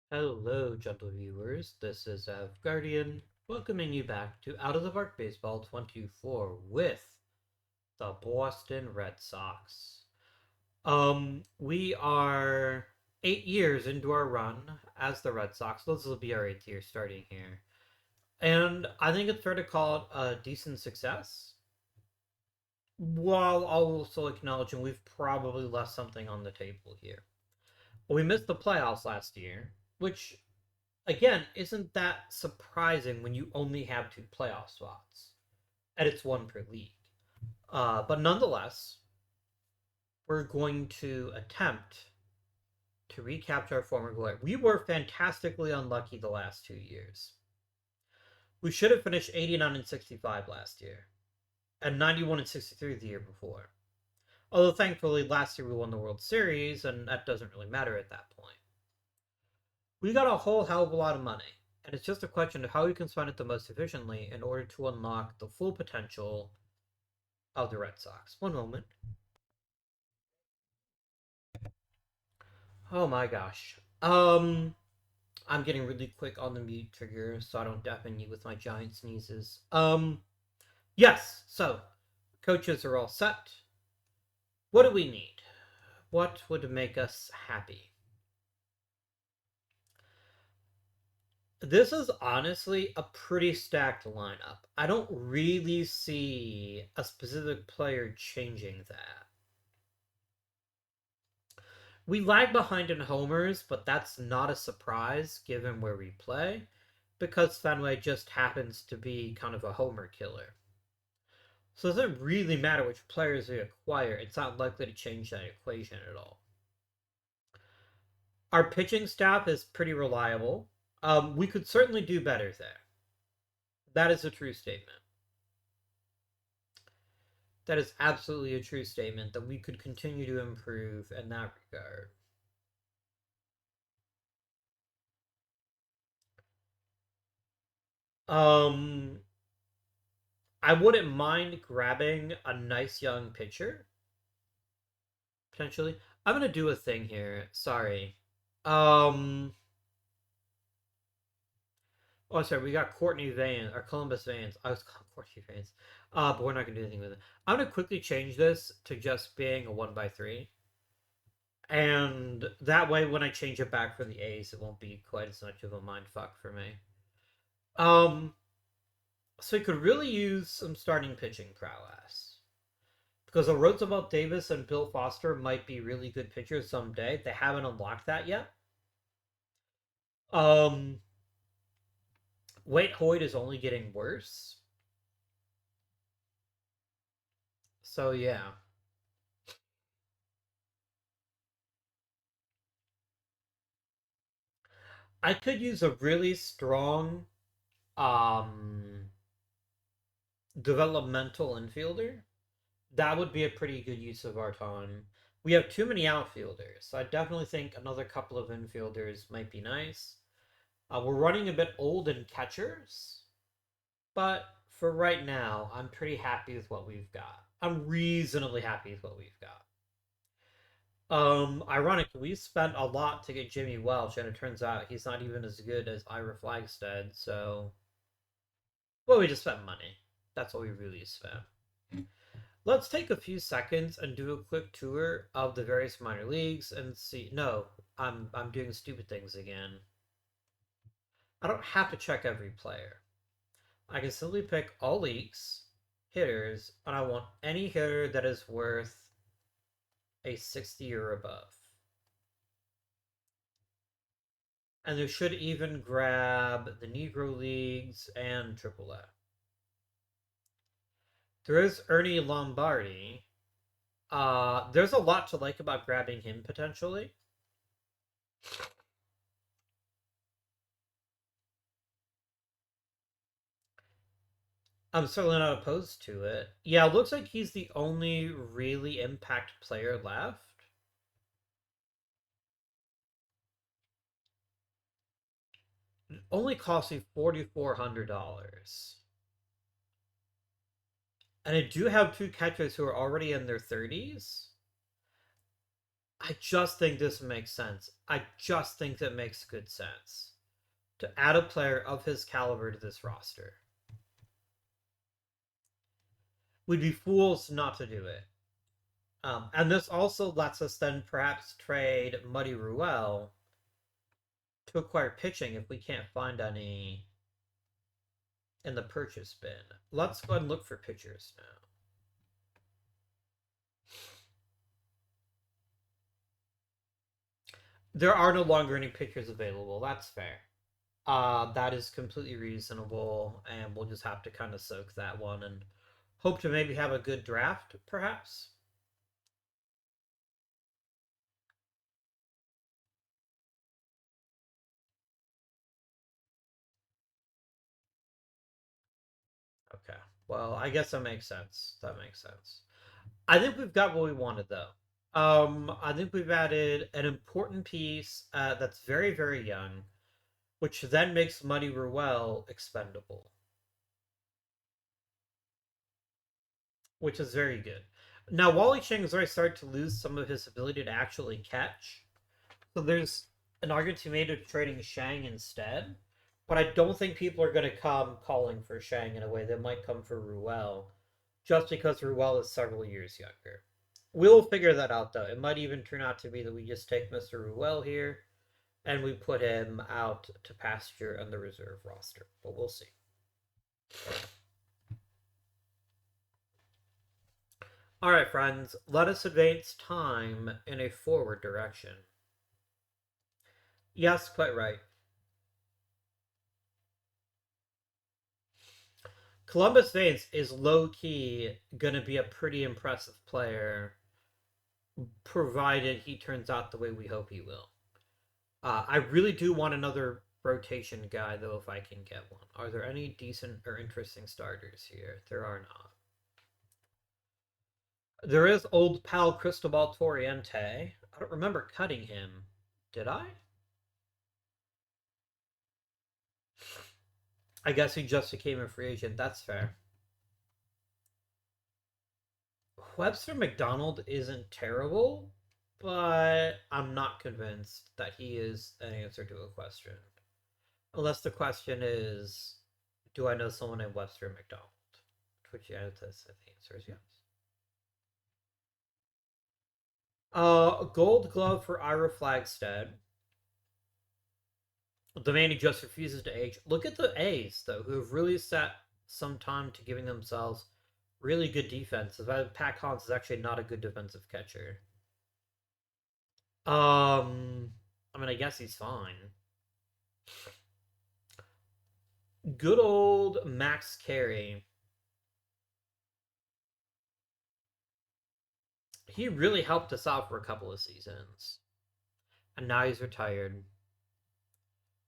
Hello, gentle viewers. This is Guardian, welcoming you back to Out of the Park Baseball 24 with the Boston Red Sox. We are 8 years into our run as the Red Sox. This will be our 8th year starting here. And I think it's fair to call it a decent success, while also acknowledging we've probably left something on the table here. We missed the playoffs last year, which again, isn't that surprising when you only have two playoff spots and it's one per league? But nonetheless, we're going to attempt to recapture our former glory. We were fantastically unlucky the last 2 years. We should have finished 89 and 65 last year, and 91 and 63 the year before. Although thankfully last year we won the World Series, and that doesn't really matter at that point. We got a whole hell of a lot of money, and it's just a question of how we can spend it the most efficiently in order to unlock the full potential of the Red Sox. One moment. Oh my gosh. I'm getting really quick on the mute trigger so I don't deafen you with my giant sneezes. Yes, so coaches are all set. What do we need? What would make us happy? This is honestly a pretty stacked lineup. I don't really see a specific player changing that. We lag behind in homers, but that's not a surprise given where we play, because Fenway just happens to be kind of a homer killer. So it doesn't really matter which players we acquire, it's not likely to change that equation at all. Our pitching staff is pretty reliable. We could certainly do better there. That is a true statement. That is absolutely a true statement that we could continue to improve in that regard. Um, I wouldn't mind grabbing a nice young pitcher potentially. I'm gonna do a thing here. Sorry. Um. Oh, sorry. We got Courtney Vance or Columbus Vance. I was calling Courtney Vance. But we're not gonna do anything with it. I'm gonna quickly change this to just being a 1x3, and that way, when I change it back for the A's, it won't be quite as much of a mind fuck for me. Um. So we could really use some starting pitching prowess. Because Roosevelt Davis and Bill Foster might be really good pitchers someday. They haven't unlocked that yet. Um, Wade Hoyt is only getting worse. So yeah, I could use a really strong um developmental infielder. That would be a pretty good use of our time. We have too many outfielders, so I definitely think another couple of infielders might be nice. We're running a bit old in catchers, but for right now, I'm pretty happy with what we've got. I'm reasonably happy with what we've got. Ironically, we spent a lot to get Jimmy Welch, and it turns out he's not even as good as Ira Flagstead, so well, we just spent money. That's what we really spent. Let's take a few seconds and do a quick tour of the various minor leagues and see. No, I'm doing stupid things again. I don't have to check every player. I can simply pick all leagues, hitters, and I want any hitter that is worth a 60 or above. And they should even grab the Negro Leagues and AAA. There is Ernie Lombardi. There's a lot to like about grabbing him potentially. I'm certainly not opposed to it. Yeah, it looks like he's the only really impact player left. It only costs me $4,400. And I do have two catchers who are already in their 30s. I just think this makes sense. I just think that makes good sense to add a player of his caliber to this roster. We'd be fools not to do it. And this also lets us then perhaps trade Muddy Ruel to acquire pitching if we can't find any in the purchase bin. Let's go ahead and look for pitchers now. There are no longer any pitchers available. That's fair. That is completely reasonable, and we'll just have to kind of soak that one and hope to maybe have a good draft, perhaps. Okay. Well, I guess that makes sense. That makes sense. I think we've got what we wanted, though. I think we've added an important piece that's very, very young, which then makes Muddy Ruel expendable, which is very good. Now, Wally Chang has already started to lose some of his ability to actually catch. So there's an argument to be made of trading Shang instead. But I don't think people are going to come calling for Shang in a way. They might come for Ruel, just because Ruel is several years younger. We'll figure that out, though. It might even turn out to be that we just take Mr. Ruel here and we put him out to pasture on the reserve roster. But we'll see. All right, friends, let us advance time in a forward direction. Yes, quite right. Columbus Vance is low key going to be a pretty impressive player, provided he turns out the way we hope he will. I really do want another rotation guy, though, if I can get one. Are there any decent or interesting starters here? There are not. There is old pal Cristobal Torriente. I don't remember cutting him. Did I? I guess he just became a free agent. That's fair. Webster McDonald isn't terrible, but I'm not convinced that he is an answer to a question. Unless the question is, do I know someone named Webster McDonald? Which yeah, the answer is yes. Gold glove for Ira Flagstead. The man who just refuses to age. Look at the A's, though, who have really set some time to giving themselves really good defense. Pat Collins is actually not a good defensive catcher. I mean, I guess he's fine. Good old Max Carey. He really helped us out for a couple of seasons. And now he's retired.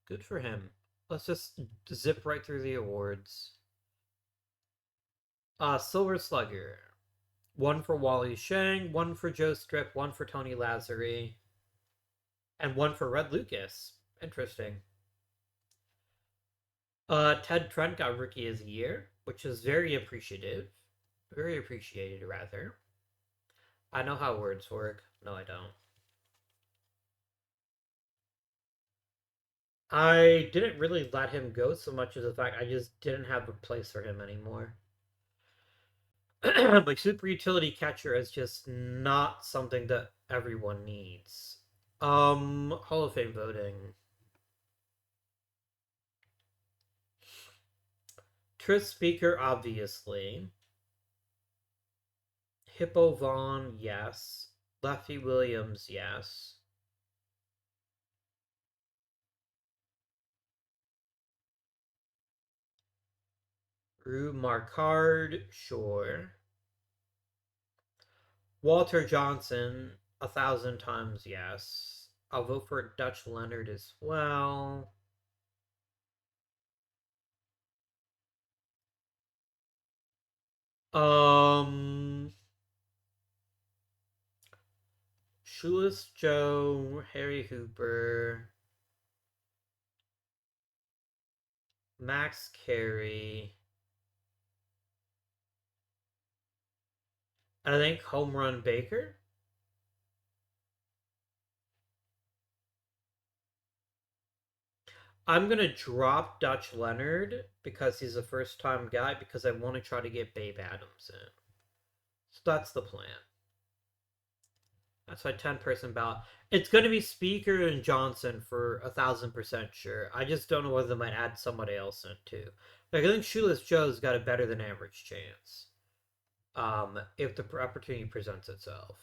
Good for him. Let's just zip right through the awards. Silver Slugger. One for Wally Shang, one for Joe Strip, one for Tony Lazzari, and one for Red Lucas. Interesting. Ted Trent got Rookie of the Year, which is very appreciative. Very appreciated, rather. I know how words work. No, I don't. I didn't really let him go so much as the fact I just didn't have a place for him anymore. Like super utility catcher is just not something that everyone needs. Hall of Fame voting. Tris Speaker, obviously. Hippo Vaughn, yes. Lefty Williams, yes. Rue Marcard, sure. Walter Johnson, 1,000 times yes. I'll vote for Dutch Leonard as well. Um, Shoeless Joe, Harry Hooper, Max Carey, and I think Home Run Baker. I'm gonna drop Dutch Leonard because he's a first-time guy because I want to try to get Babe Adams in. So that's the plan. That's my 10-person ballot. It's going to be Speaker and Johnson for 1,000% sure. I just don't know whether they might add somebody else in too. Like I think Shoeless Joe's got a better than average chance. If the opportunity presents itself.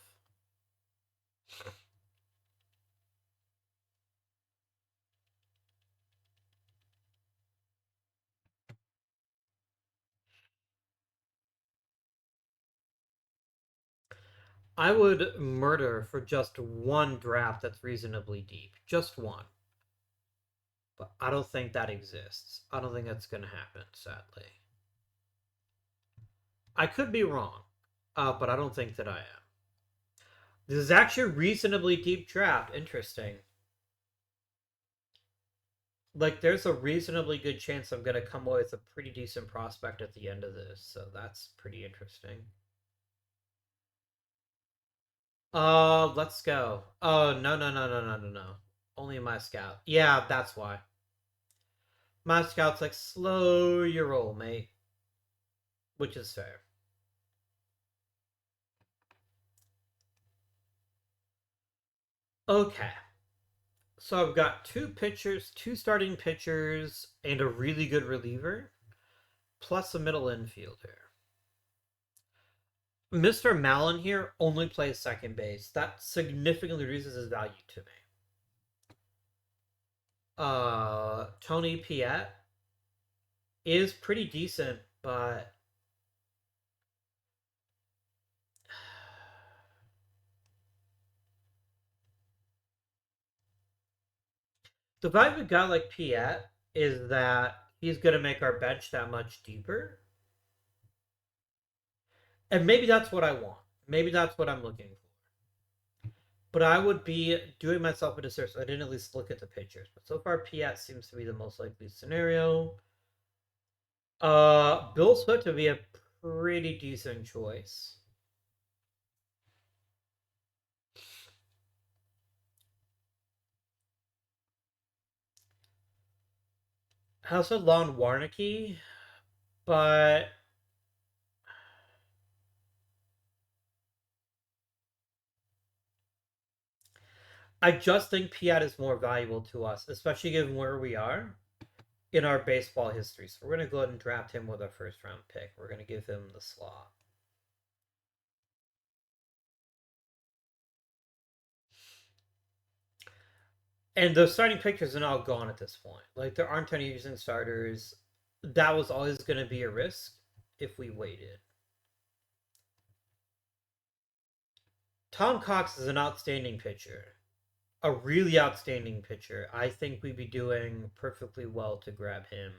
I would murder for just one draft that's reasonably deep. Just one. But I don't think that exists. I don't think that's going to happen, sadly. I could be wrong, but I don't think that I am. This is actually a reasonably deep draft. Interesting. Like, there's a reasonably good chance I'm going to come away with a pretty decent prospect at the end of this, so that's pretty interesting. Let's go. Oh, no, no, no, no, no, no, no. Only my scout. Yeah, that's why. My scout's like, slow your roll, mate. Which is fair. Okay. So I've got two pitchers, two starting pitchers, and a really good reliever, plus a middle infielder. Mr. Mallon here only plays second base. That significantly reduces his value to me. Tony Piet is pretty decent, but the vibe of a guy like Piet is that he's going to make our bench that much deeper. And maybe that's what I want. Maybe that's what I'm looking for. But I would be doing myself a disservice. I didn't at least look at the pictures. But so far, Piet seems to be the most likely scenario. Bill Sweat to be a pretty decent choice. House of Lon Warnicki, but I just think Piat is more valuable to us, especially given where we are in our baseball history. So we're going to go ahead and draft him with our first round pick. We're going to give him the slot. And the starting pitchers are now gone at this point. Like, there aren't any using starters. That was always going to be a risk if we waited. Tom Cox is an outstanding pitcher. A really outstanding pitcher. I think we'd be doing perfectly well to grab him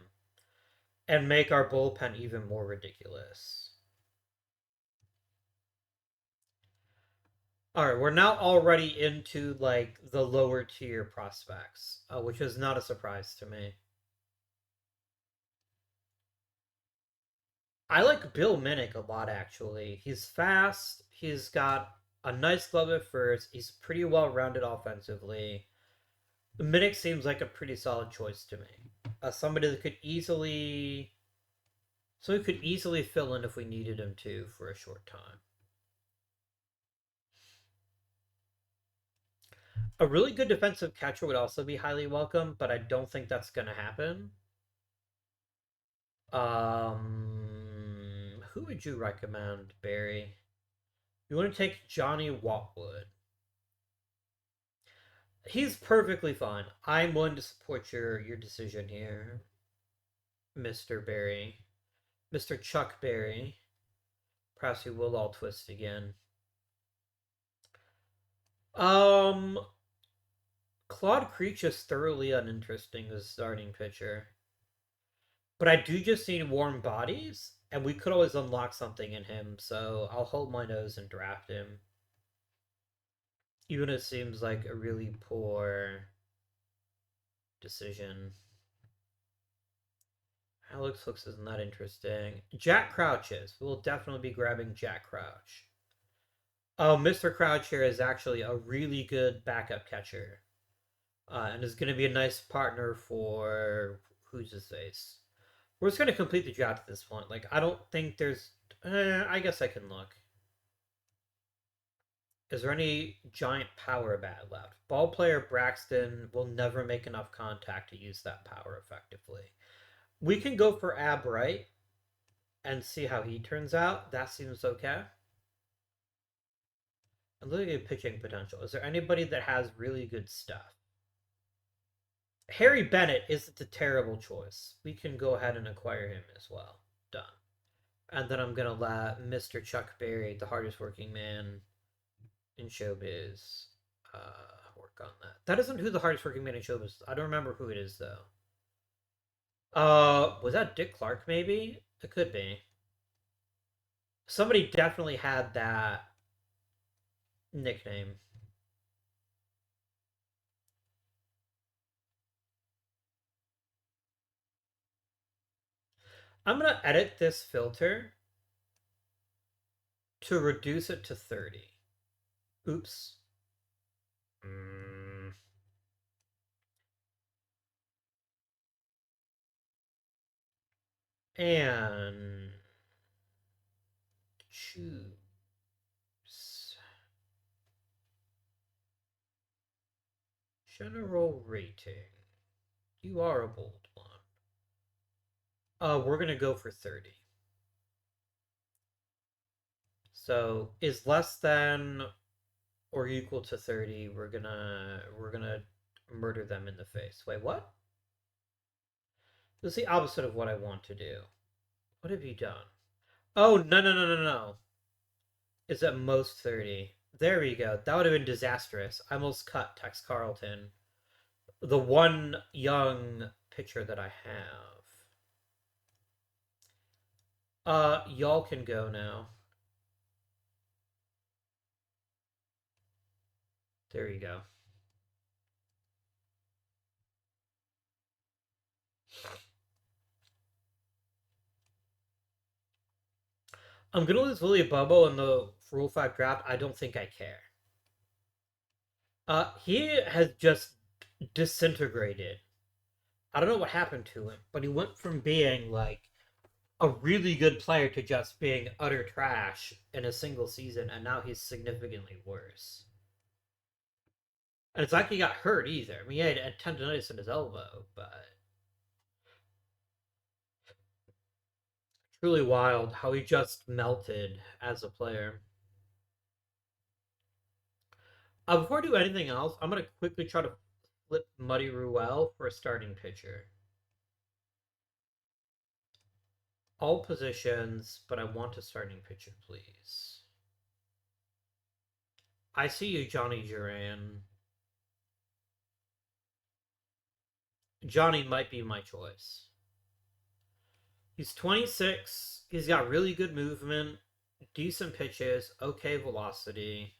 and make our bullpen even more ridiculous. All right, we're now already into like the lower tier prospects, which is not a surprise to me. I like Bill Minnick a lot, actually. He's fast. He's got a nice glove at first. He's pretty well rounded offensively. Minnick seems like a pretty solid choice to me. Somebody that could easily, so he could easily fill in if we needed him to for a short time. A really good defensive catcher would also be highly welcome, but I don't think that's going to happen. Who would you recommend, Barry? You want to take Johnny Watwood? He's perfectly fine. I'm willing to support your decision here, Mr. Barry, Mr. Chuck Barry. Perhaps we will all twist again. Um, Claude Creech is thoroughly uninteresting as starting pitcher. But I do just need warm bodies, and we could always unlock something in him, so I'll hold my nose and draft him. Even if it seems like a really poor decision. Alex Hooks isn't that interesting. Jack Crouch is. We'll definitely be grabbing Jack Crouch. Oh, Mr. Crouch here is actually a really good backup catcher. And is going to be a nice partner for who's his face. We're just going to complete the draft at this point. Like, I don't think there's. I guess I can look. Is there any giant power bat left? Ball player Braxton will never make enough contact to use that power effectively. We can go for Ab right and see how he turns out. That seems okay. I'm looking at pitching potential. Is there anybody that has really good stuff? Harry Bennett isn't a terrible choice. We can go ahead and acquire him as well. Done. And then I'm gonna let Mr. Chuck Berry, the hardest working man in showbiz, work on that. That isn't who the hardest working man in showbiz is. I don't remember who it is though. Was that Dick Clark? Maybe it could be. Somebody definitely had that nickname. I'm gonna edit this filter to reduce it to 30. Oops. Mm. And choose general rating. You are a bold one. We're gonna go for 30. So is less than or equal to 30, we're gonna murder them in the face. Wait, what? This is the opposite of what I want to do. What have you done? Oh, no, no, no, no, no. It's at most 30. There we go. That would have been disastrous. I almost cut Tex Carlton. The one young pitcher that I have. Y'all can go now. There you go. I'm gonna lose Willie Bobo in the Rule 5 draft. I don't think I care. He has just disintegrated. I don't know what happened to him, but he went from being like a really good player to just being utter trash in a single season, and now he's significantly worse. And it's like he got hurt either. I mean, he had a tendonitis in his elbow, but truly wild how he just melted as a player. Before I do anything else, I'm gonna quickly try to flip Muddy Ruel for a starting pitcher. All positions, but I want a starting pitcher, please. I see you, Johnny Duran. Johnny might be my choice. He's 26. He's got really good movement, decent pitches, okay velocity.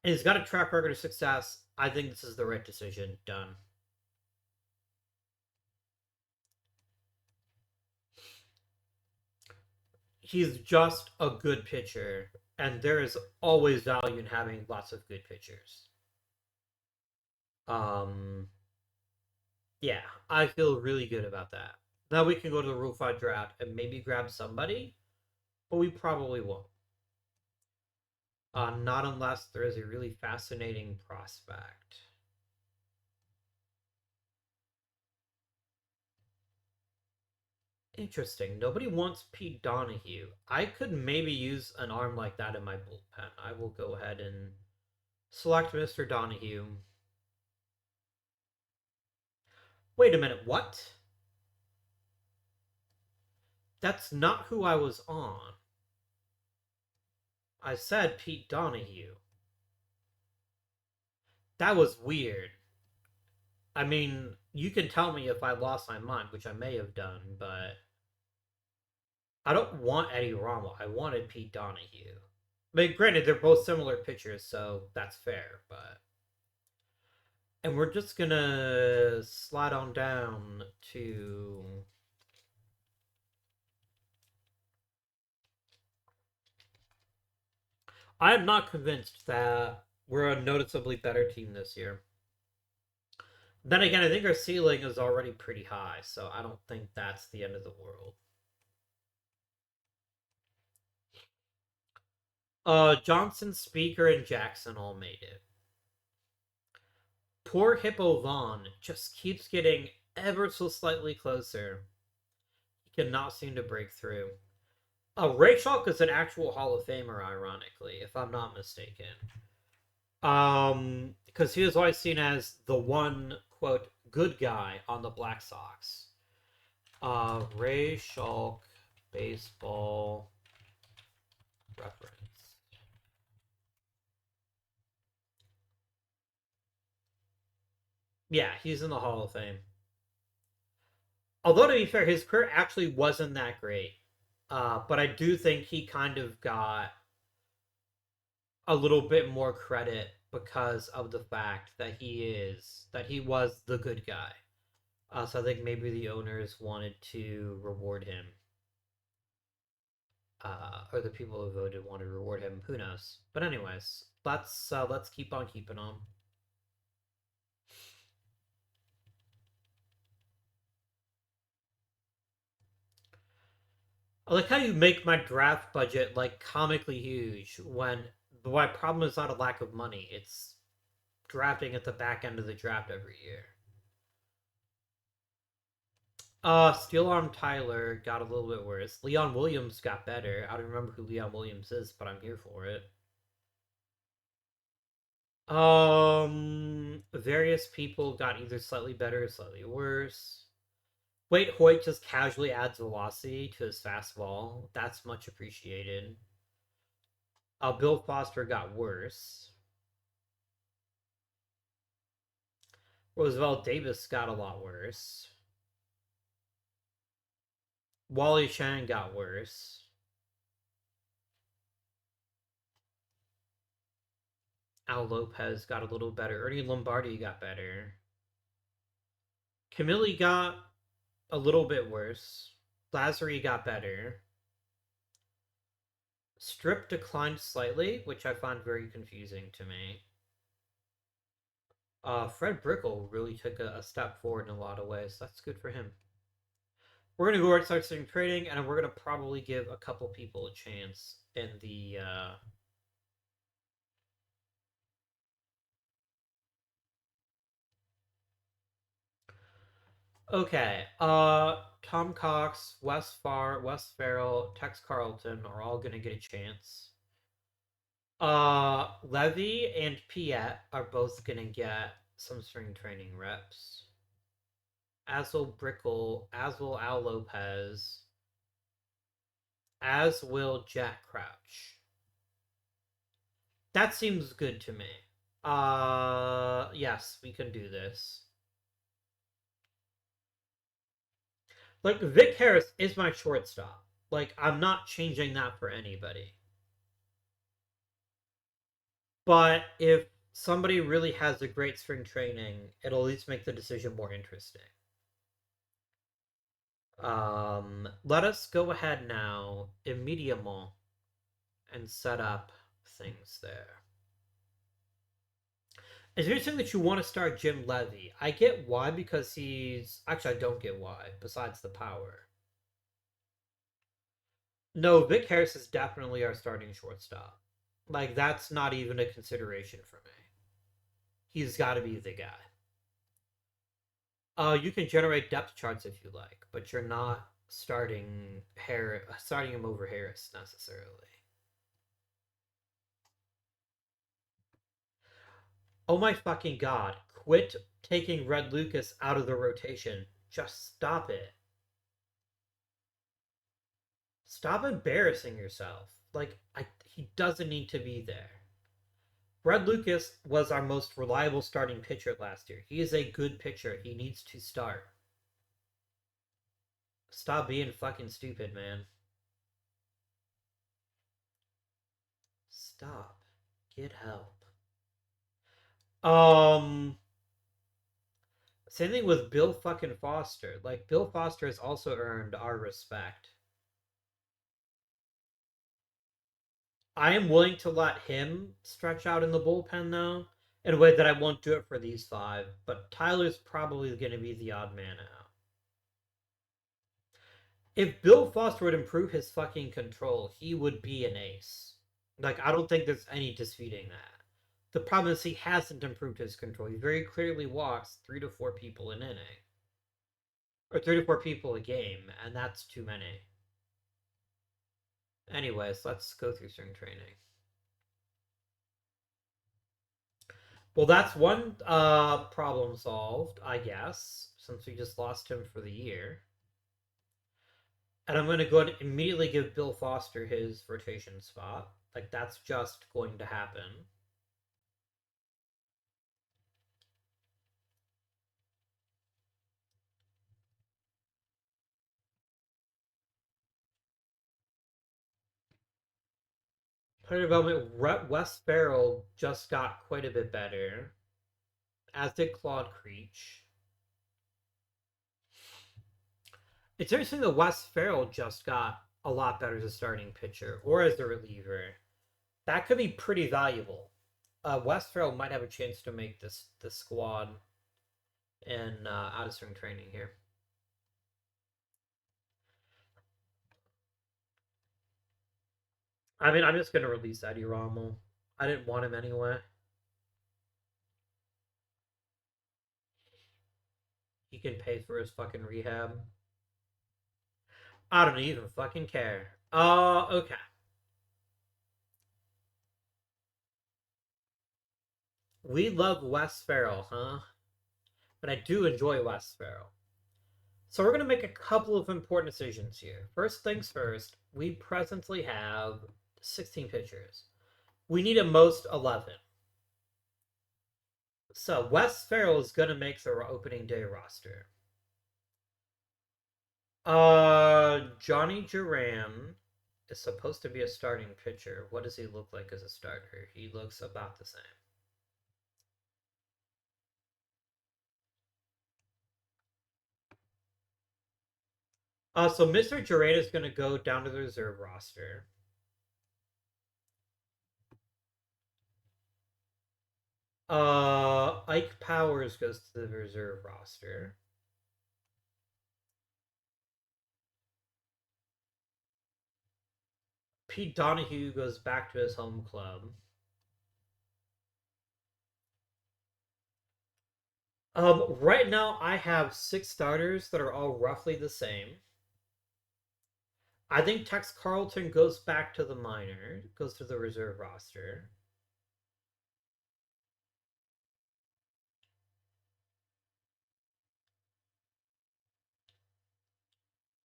And he's got a track record of success. I think this is the right decision. Done. He's just a good pitcher, and there is always value in having lots of good pitchers. Um, yeah, I feel really good about that. Now we can go to the Rule 5 draft and maybe grab somebody, but we probably won't. Not unless there is a really fascinating prospect. Interesting. Nobody wants Pete Donahue. I could maybe use an arm like that in my bullpen. I will go ahead and select Mr. Donahue. Wait a minute, what? That's not who I was on. I said Pete Donahue. That was weird. I mean, you can tell me if I lost my mind, which I may have done, but I don't want Eddie Rommel. I wanted Pete Donahue. I mean, granted, they're both similar pitchers, so that's fair, but. And we're just gonna slide on down to. I am not convinced that we're a noticeably better team this year. Then again, I think our ceiling is already pretty high, so I don't think that's the end of the world. Johnson, Speaker, and Jackson all made it. Poor Hippo Vaughn just keeps getting ever so slightly closer. He cannot seem to break through. Ray Schalk is an actual Hall of Famer, ironically, if I'm not mistaken. Because he was always seen as the one quote good guy on the Black Sox. Ray Schalk, baseball reference. Yeah, he's in the Hall of Fame. Although to be fair, his career actually wasn't that great. But I do think he kind of got a little bit more credit because of the fact that he was the good guy. So I think maybe the owners wanted to reward him, or the people who voted wanted to reward him. Who knows? But anyways, let's keep on keeping on. I like how you make my draft budget like comically huge when my problem is not a lack of money. It's drafting at the back end of the draft every year. Steel Arm Tyler got a little bit worse. Leon Williams got better. I don't remember who Leon Williams is, but I'm here for it. Various people got either slightly better or slightly worse. Wait, Hoyt just casually adds velocity to his fastball. That's much appreciated. Bill Foster got worse. Roosevelt Davis got a lot worse. Wally Shannon got worse. Al Lopez got a little better. Ernie Lombardi got better. Camille got a little bit worse. Lazary got better. Strip declined slightly, which I find very confusing to me. Fred Brickle really took a step forward in a lot of ways. That's good for him. We're gonna go over and start starting trading, and we're gonna probably give a couple people a chance in the. Okay. Tom Cox, Wes Farrell, Tex Carlton are all gonna get a chance. Levy and Piet are both gonna get some spring training reps. Aswell Brickle, as will Al Lopez, as will Jack Crouch. That seems good to me. Yes, we can do this. Like, Vic Harris is my shortstop. Like, I'm not changing that for anybody. But if somebody really has a great spring training, it'll at least make the decision more interesting. Let us go ahead now, immediately, and set up things there. It's interesting that you want to start Jim Levy. I get why, because he's actually I don't get why. Besides the power, no, Vic Harris is definitely our starting shortstop. Like that's not even a consideration for me. He's got to be the guy. You can generate depth charts if you like, but you're not starting him over Harris necessarily. Oh my fucking god! Quit taking Red Lucas out of the rotation. Just stop it. Stop embarrassing yourself. He doesn't need to be there. Red Lucas was our most reliable starting pitcher last year. He is a good pitcher. He needs to start. Stop being fucking stupid, man. Stop. Get help. Um Same thing with Bill fucking Foster. Like Bill Foster has also earned our respect. I am willing to let him stretch out in the bullpen though. in a way that I won't do it for these five. But Tyler's probably going to be the odd man out. If Bill Foster would improve his fucking control, he would be an ace. Like, I don't think there's any disputing that. The problem is he hasn't improved his control. He very clearly walks 3 to 4 people an inning. Or 3 to 4 people a game, and that's too many. Anyways, let's go through spring training. Well, that's one problem solved, I guess, since we just lost him for the year. And I'm going to go ahead and immediately give Bill Foster his rotation spot. Like, that's just going to happen. Player development, Wes Farrell just got quite a bit better, as did Claude Creech. It's interesting that Wes Farrell just got a lot better as a starting pitcher or as a reliever. That could be pretty valuable. Wes Farrell might have a chance to make this squad in out of spring training here. I mean, I'm just gonna release Eddie Rommel. I didn't want him anyway. He can pay for his fucking rehab. I don't even fucking care. Okay. We love Wes Farrell, huh? But I do enjoy Wes Farrell. So we're going to make a couple of important decisions here. First things first, we presently have 16 pitchers. We need at most 11. So Wes Farrell is going to make the opening day roster. Johnny Duran is supposed to be a starting pitcher. What does he look like as a starter? He looks about the same. So Mr. Duran is going to go down to the reserve roster. Ike Powers goes to the reserve roster. Pete Donahue goes back to his home club. Right now I have 6 starters that are all roughly the same. I think Tex Carlton goes back to the minor, goes to the reserve roster.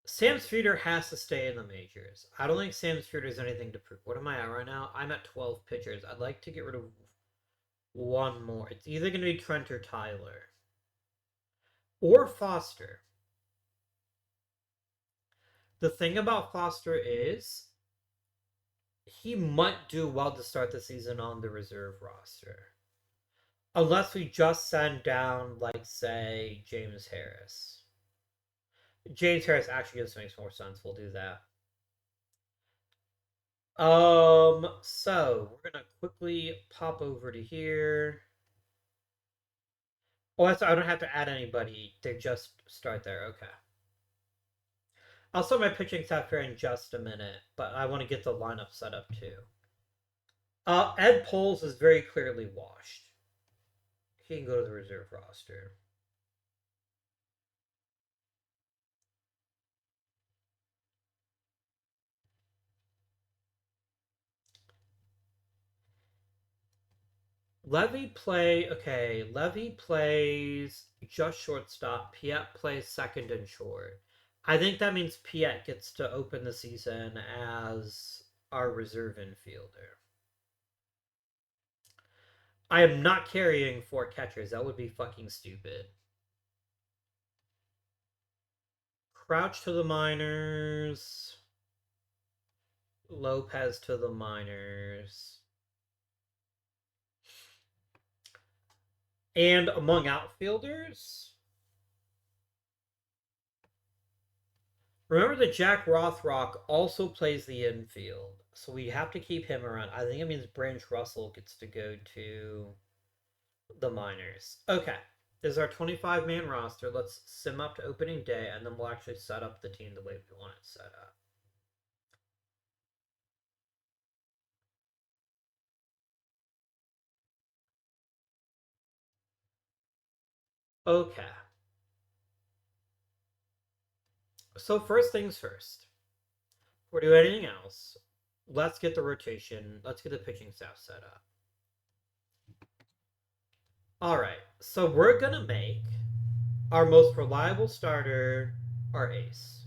Sam Streeter has to stay in the majors. I don't think Sam Streeter has anything to prove. What am I at right now? I'm at 12 pitchers. I'd like to get rid of one more. It's either going to be Trent or Tyler. Or Foster. The thing about Foster is he might do well to start the season on the reserve roster. Unless we just send down, like, say, James Harris. James Harris actually just makes more sense. We'll do that. So we're gonna quickly pop over to here. Oh, I don't have to add anybody. They just start there. Okay. I'll start my pitching staff here in just a minute, but I want to get the lineup set up too. Ed Poles is very clearly washed. He can go to the reserve roster. Levy plays just shortstop. Piet plays second and short. I think that means Piet gets to open the season as our reserve infielder. I am not carrying 4 catchers. That would be fucking stupid. Crouch to the minors. Lopez to the minors. And among outfielders, remember that Jack Rothrock also plays the infield, so we have to keep him around. I think it means Branch Russell gets to go to the minors. Okay. This is our 25-man roster. Let's sim up to opening day, and then we'll actually set up the team the way we want it set up. Okay. So first things first. Before we do anything else, let's get the rotation. Let's get the pitching staff set up. All right. So we're gonna make our most reliable starter our ace.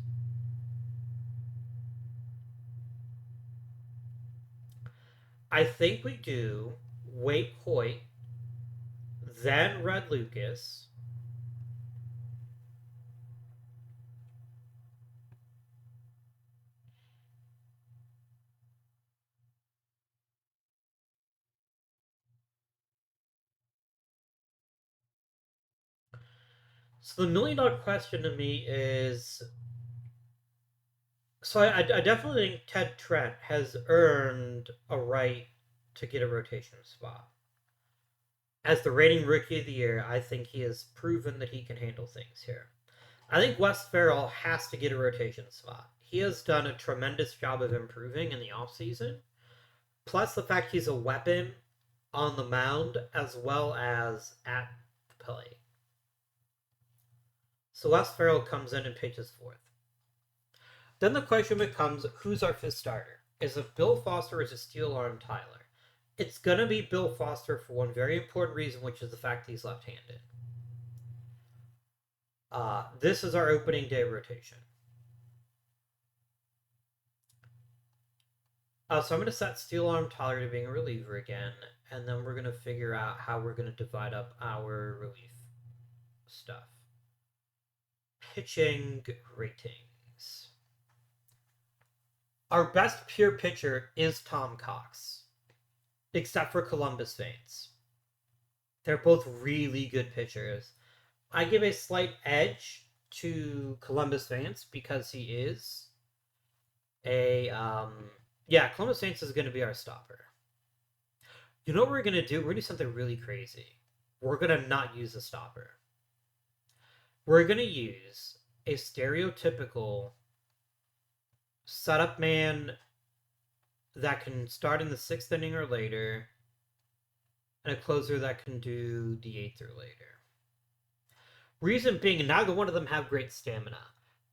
I think we do Wake Hoyt, then Red Lucas, so the $1 million question to me is, so I definitely think Ted Trent has earned a right to get a rotation spot. As the reigning rookie of the year, I think he has proven that he can handle things here. I think Wes Farrell has to get a rotation spot. He has done a tremendous job of improving in the offseason. Plus the fact he's a weapon on the mound as well as at the plate. So Wes Farrell comes in and pitches fourth. Then the question becomes, who's our fifth starter? Is it Bill Foster or is it Steel Arm Tyler? It's going to be Bill Foster for one very important reason, which is the fact he's left-handed. This is our opening day rotation. So I'm going to set Steel Arm Tyler to being a reliever again, and then we're going to figure out how we're going to divide up our relief stuff. Pitching ratings. Our best pure pitcher is Tom Cox, except for Columbus Saints. They're both really good pitchers. I give a slight edge to Columbus Saints because he is a yeah, Columbus Saints is going to be our stopper. You know what we're going to do? We're going to do something really crazy. We're going to not use a stopper. We're going to use a stereotypical setup man that can start in the 6th inning or later, and a closer that can do the 8th or later. Reason being, neither one of them have great stamina.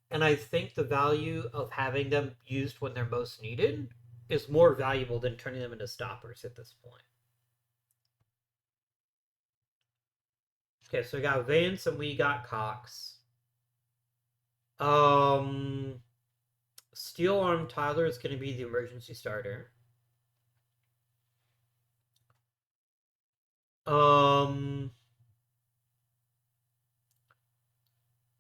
And I think the value of having them used when they're most needed is more valuable than turning them into stoppers at this point. Okay, so we got Vance and we got Cox. Steel Arm Tyler is going to be the emergency starter.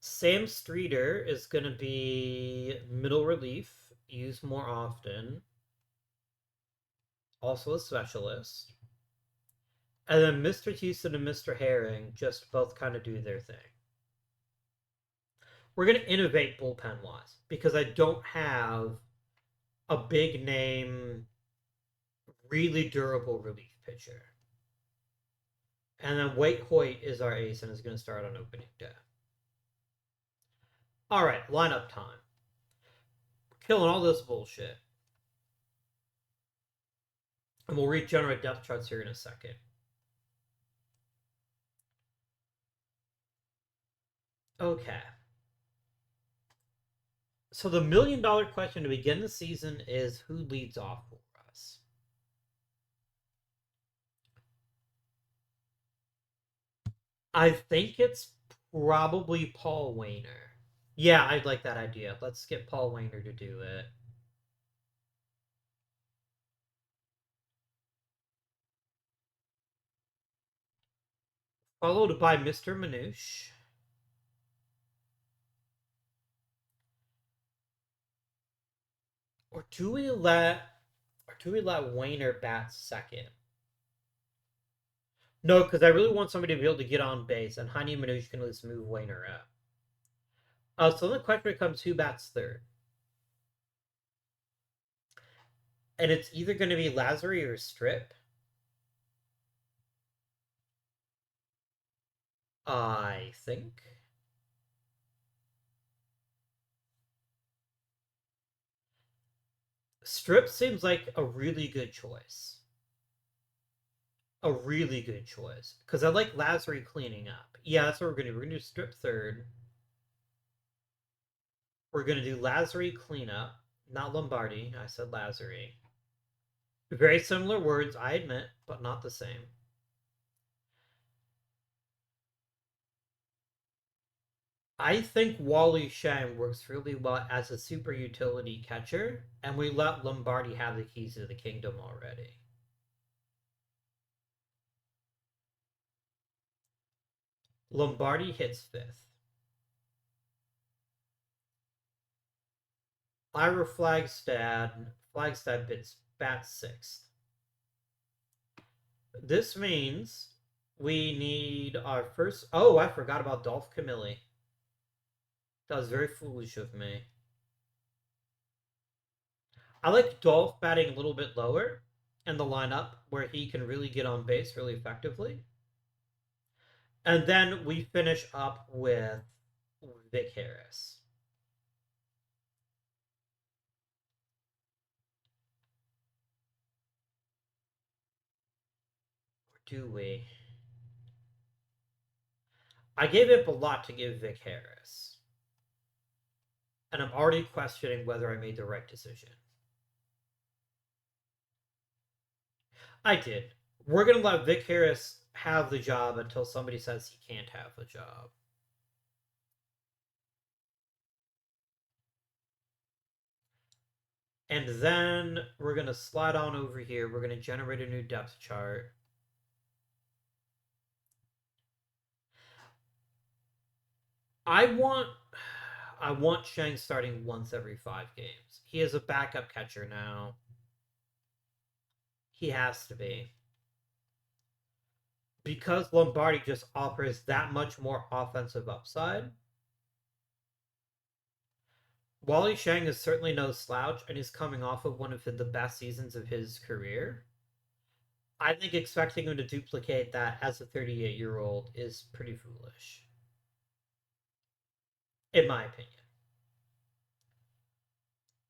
Sam Streeter is going to be middle relief, used more often. Also a specialist. And then Mr. Houston and Mr. Herring just both kind of do their thing. We're going to innovate bullpen wise because I don't have a big name, really durable relief pitcher. And then Wake Hoyt is our ace and is going to start on opening day. All right, lineup time. Killing all this bullshit. And we'll regenerate depth charts here in a second. Okay. So the $1 million question to begin the season is who leads off for us? I think it's probably Paul Wainer. Yeah, I'd like that idea. Let's get Paul Wainer to do it. Followed by Mr. Manouche. Or do we let Wainer bat second? No, because I really want somebody to be able to get on base, and Heine Manouche can at least move Wainer up. So the question becomes who bats third? And it's either going to be Lazary or Strip. I think. Strip seems like a really good choice. A really good choice. Because I like Lazary cleaning up. Yeah, that's what we're going to do. We're going to do Strip third. We're going to do Lazary cleanup. Not Lombardi. I said Lazary. Very similar words, I admit, but not the same. I think Wally Shang works really well as a super utility catcher, and we let Lombardi have the keys to the kingdom already. Lombardi hits fifth. Ira Flagstad bats sixth. This means we need our first. Oh, I forgot about Dolph Camilli. That was very foolish of me. I like Dolph batting a little bit lower in the lineup where he can really get on base really effectively. And then we finish up with Vic Harris. Or do we? I gave up a lot to give Vic Harris. And I'm already questioning whether I made the right decision. I did. We're going to let Vic Harris have the job until somebody says he can't have the job. And then we're going to slide on over here. We're going to generate a new depth chart. I want Shang starting once every 5 games. He is a backup catcher now. He has to be. Because Lombardi just offers that much more offensive upside. Wally Shang is certainly no slouch, and he's coming off of one of the best seasons of his career. I think expecting him to duplicate that as a 38-year-old is pretty foolish, in my opinion.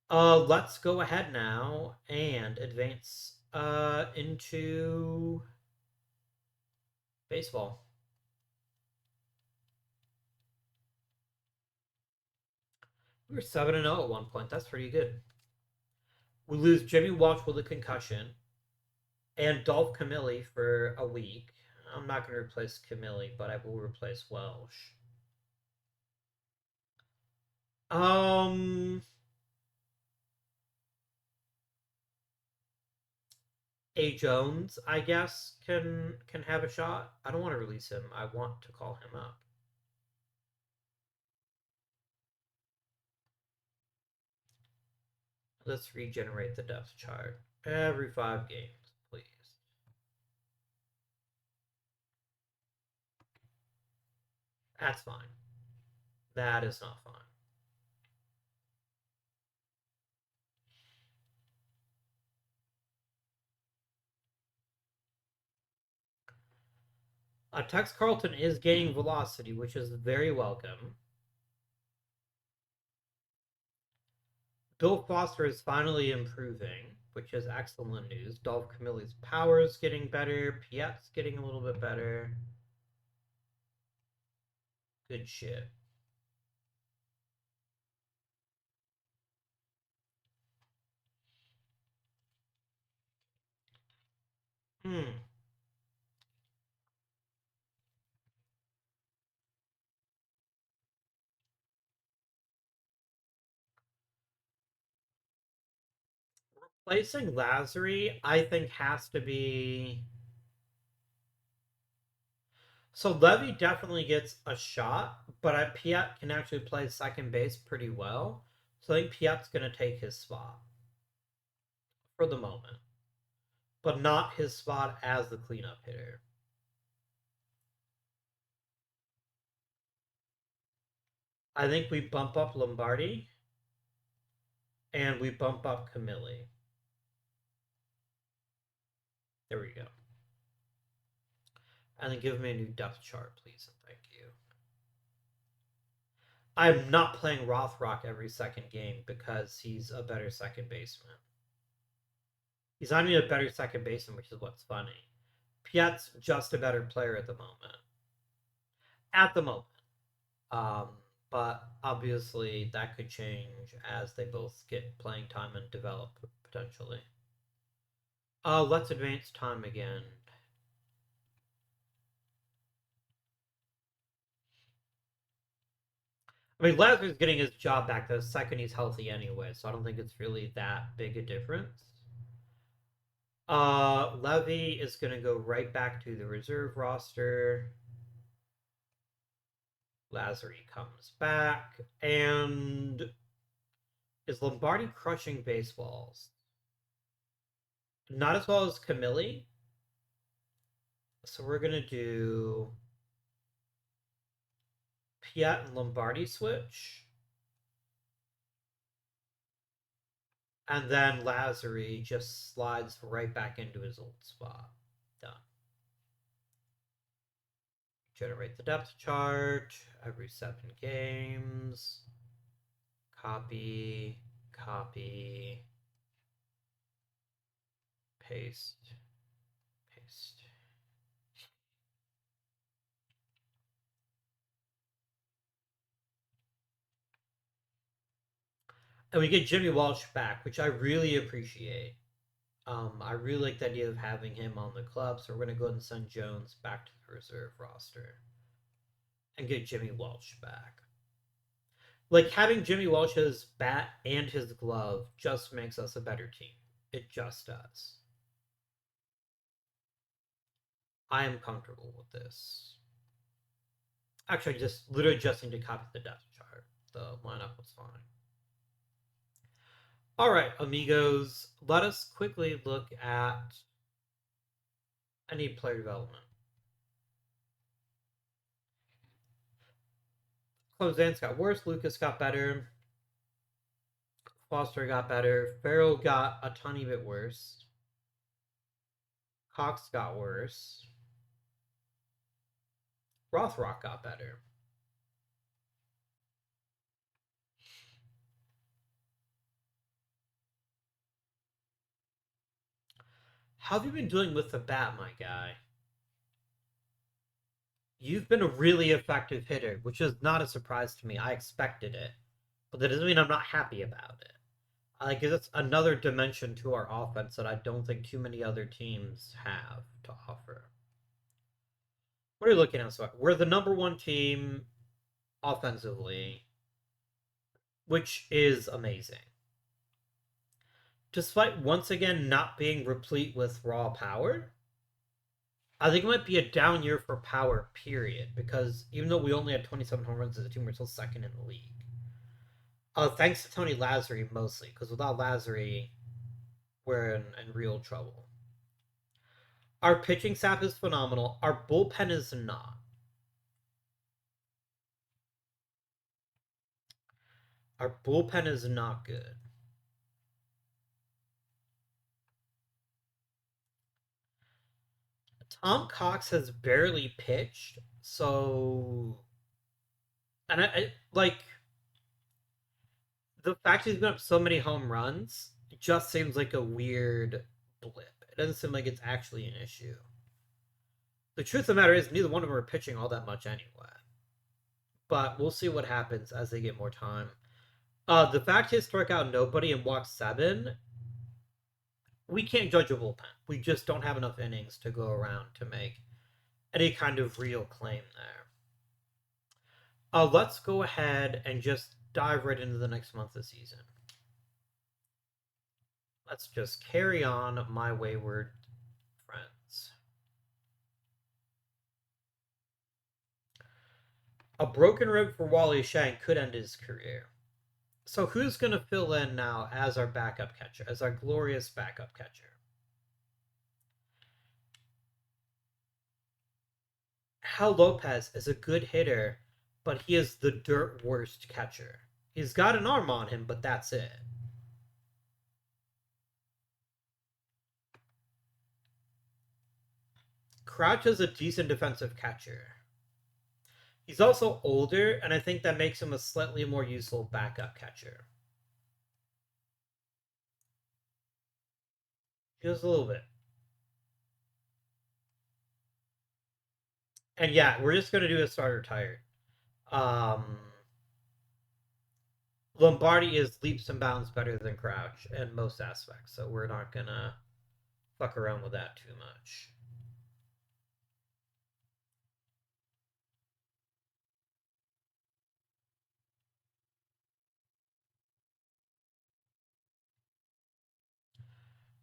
Let's go ahead now and advance into baseball. We were 7-0 at one point. That's pretty good. We lose Jimmy Walsh with a concussion and Dolph Camilli for a week. I'm not going to replace Camilli, but I will replace Welsh. A Jones, I guess, can have a shot. I don't want to release him. I want to call him up. Let's regenerate the depth chart every 5 games, please. That's fine. That is not fine. Tex Carlton is gaining velocity, which is very welcome. Bill Foster is finally improving, which is excellent news. Dolph Camilli's power is getting better. Piet's getting a little bit better. Good shit. Hmm. Replacing Lazary, I think, has to be. So Levy definitely gets a shot, but Piet can actually play second base pretty well. So I think Piet's going to take his spot for the moment, but not his spot as the cleanup hitter. I think we bump up Lombardi and we bump up Camilli. There we go. And then give me a new depth chart, please, and thank you. I'm not playing Rothrock every second game because he's a better second baseman. He's not even a better second baseman, which is what's funny. Piet's just a better player at the moment. At the moment. Um, but obviously that could change as they both get playing time and develop potentially. Let's advance time again. I mean, Lazarus getting his job back the second he's healthy anyway, so I don't think it's really that big a difference. Levy is going to go right back to the reserve roster. Lazary comes back, and is Lombardi crushing baseballs? Not as well as Camille. So we're going to do Piet and Lombardi switch. And then Lazary just slides right back into his old spot. Done. Generate the depth chart every 7 games. Copy, copy, paste, paste. And we get Jimmy Walsh back, which I really appreciate. I really like the idea of having him on the club, so we're going to go ahead and send Jones back to the reserve roster and get Jimmy Walsh back. Like, having Jimmy Walsh's bat and his glove just makes us a better team. It just does. I am comfortable with this. Actually, just literally just need to copy the depth chart. The lineup was fine. All right, amigos, let us quickly look at any player development. Clemens got worse. Lucas got better. Foster got better. Farrell got a tiny bit worse. Cox got worse. Rothrock got better. How have you been doing with the bat, my guy? You've been a really effective hitter, which is not a surprise to me. I expected it, but that doesn't mean I'm not happy about it. I guess it's another dimension to our offense that I don't think too many other teams have to offer. What are you looking at? So we're the number 1 team offensively, which is amazing. Despite once again not being replete with raw power, I think it might be a down year for power, period, because even though we only had 27 home runs as a team, we're still second in the league. Thanks to Tony Lazary mostly, because without Lazary, we're in real trouble. Our pitching staff is phenomenal. Our bullpen is not. Our bullpen is not good. Tom Cox has barely pitched, so and I like the fact he's been up so many home runs. It just seems like a weird blip. It doesn't seem like it's actually an issue. The truth of the matter is, neither one of them are pitching all that much anyway. But we'll see what happens as they get more time. The fact he struck out nobody and walked 7, we can't judge a bullpen. We just don't have enough innings to go around to make any kind of real claim there. Let's go ahead and just dive right into the next month of the season. Let's just carry on, my wayward friends. A broken rib for Wally Shank could end his career. So who's going to fill in now as our backup catcher, as our glorious backup catcher? Hal Lopez is a good hitter, but he is the dirt worst catcher. He's got an arm on him, but that's it. Crouch is a decent defensive catcher. He's also older, and I think that makes him a slightly more useful backup catcher. Just a little bit. And yeah, we're just gonna do a starter tired. Um, Lombardi is leaps and bounds better than Crouch in most aspects, so we're not gonna fuck around with that too much.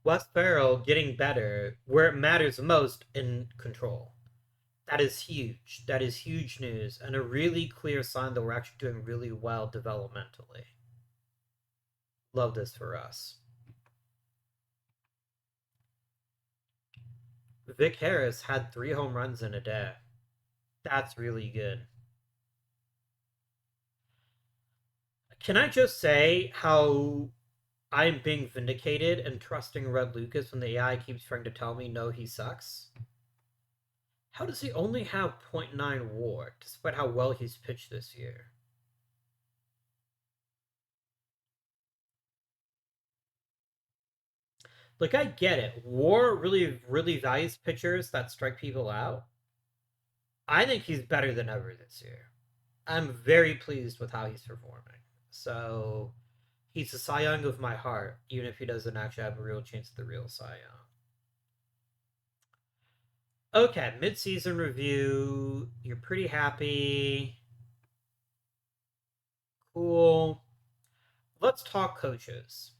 West Barrow getting better where it matters most in control. That is huge. That is huge news and a really clear sign that we're actually doing really well developmentally. Love this for us. Vic Harris had 3 home runs in a day. That's really good. Can I just say how I'm being vindicated and trusting Red Lucas when the AI keeps trying to tell me no, he sucks? How does he only have .9 WAR despite how well he's pitched this year? Like, I get it. WAR really, really values pitchers that strike people out. I think he's better than ever this year. I'm very pleased with how he's performing. So, he's the Cy Young of my heart, even if he doesn't actually have a real chance at the real Cy Young. Okay, mid-season review. You're pretty happy. Cool. Let's talk coaches.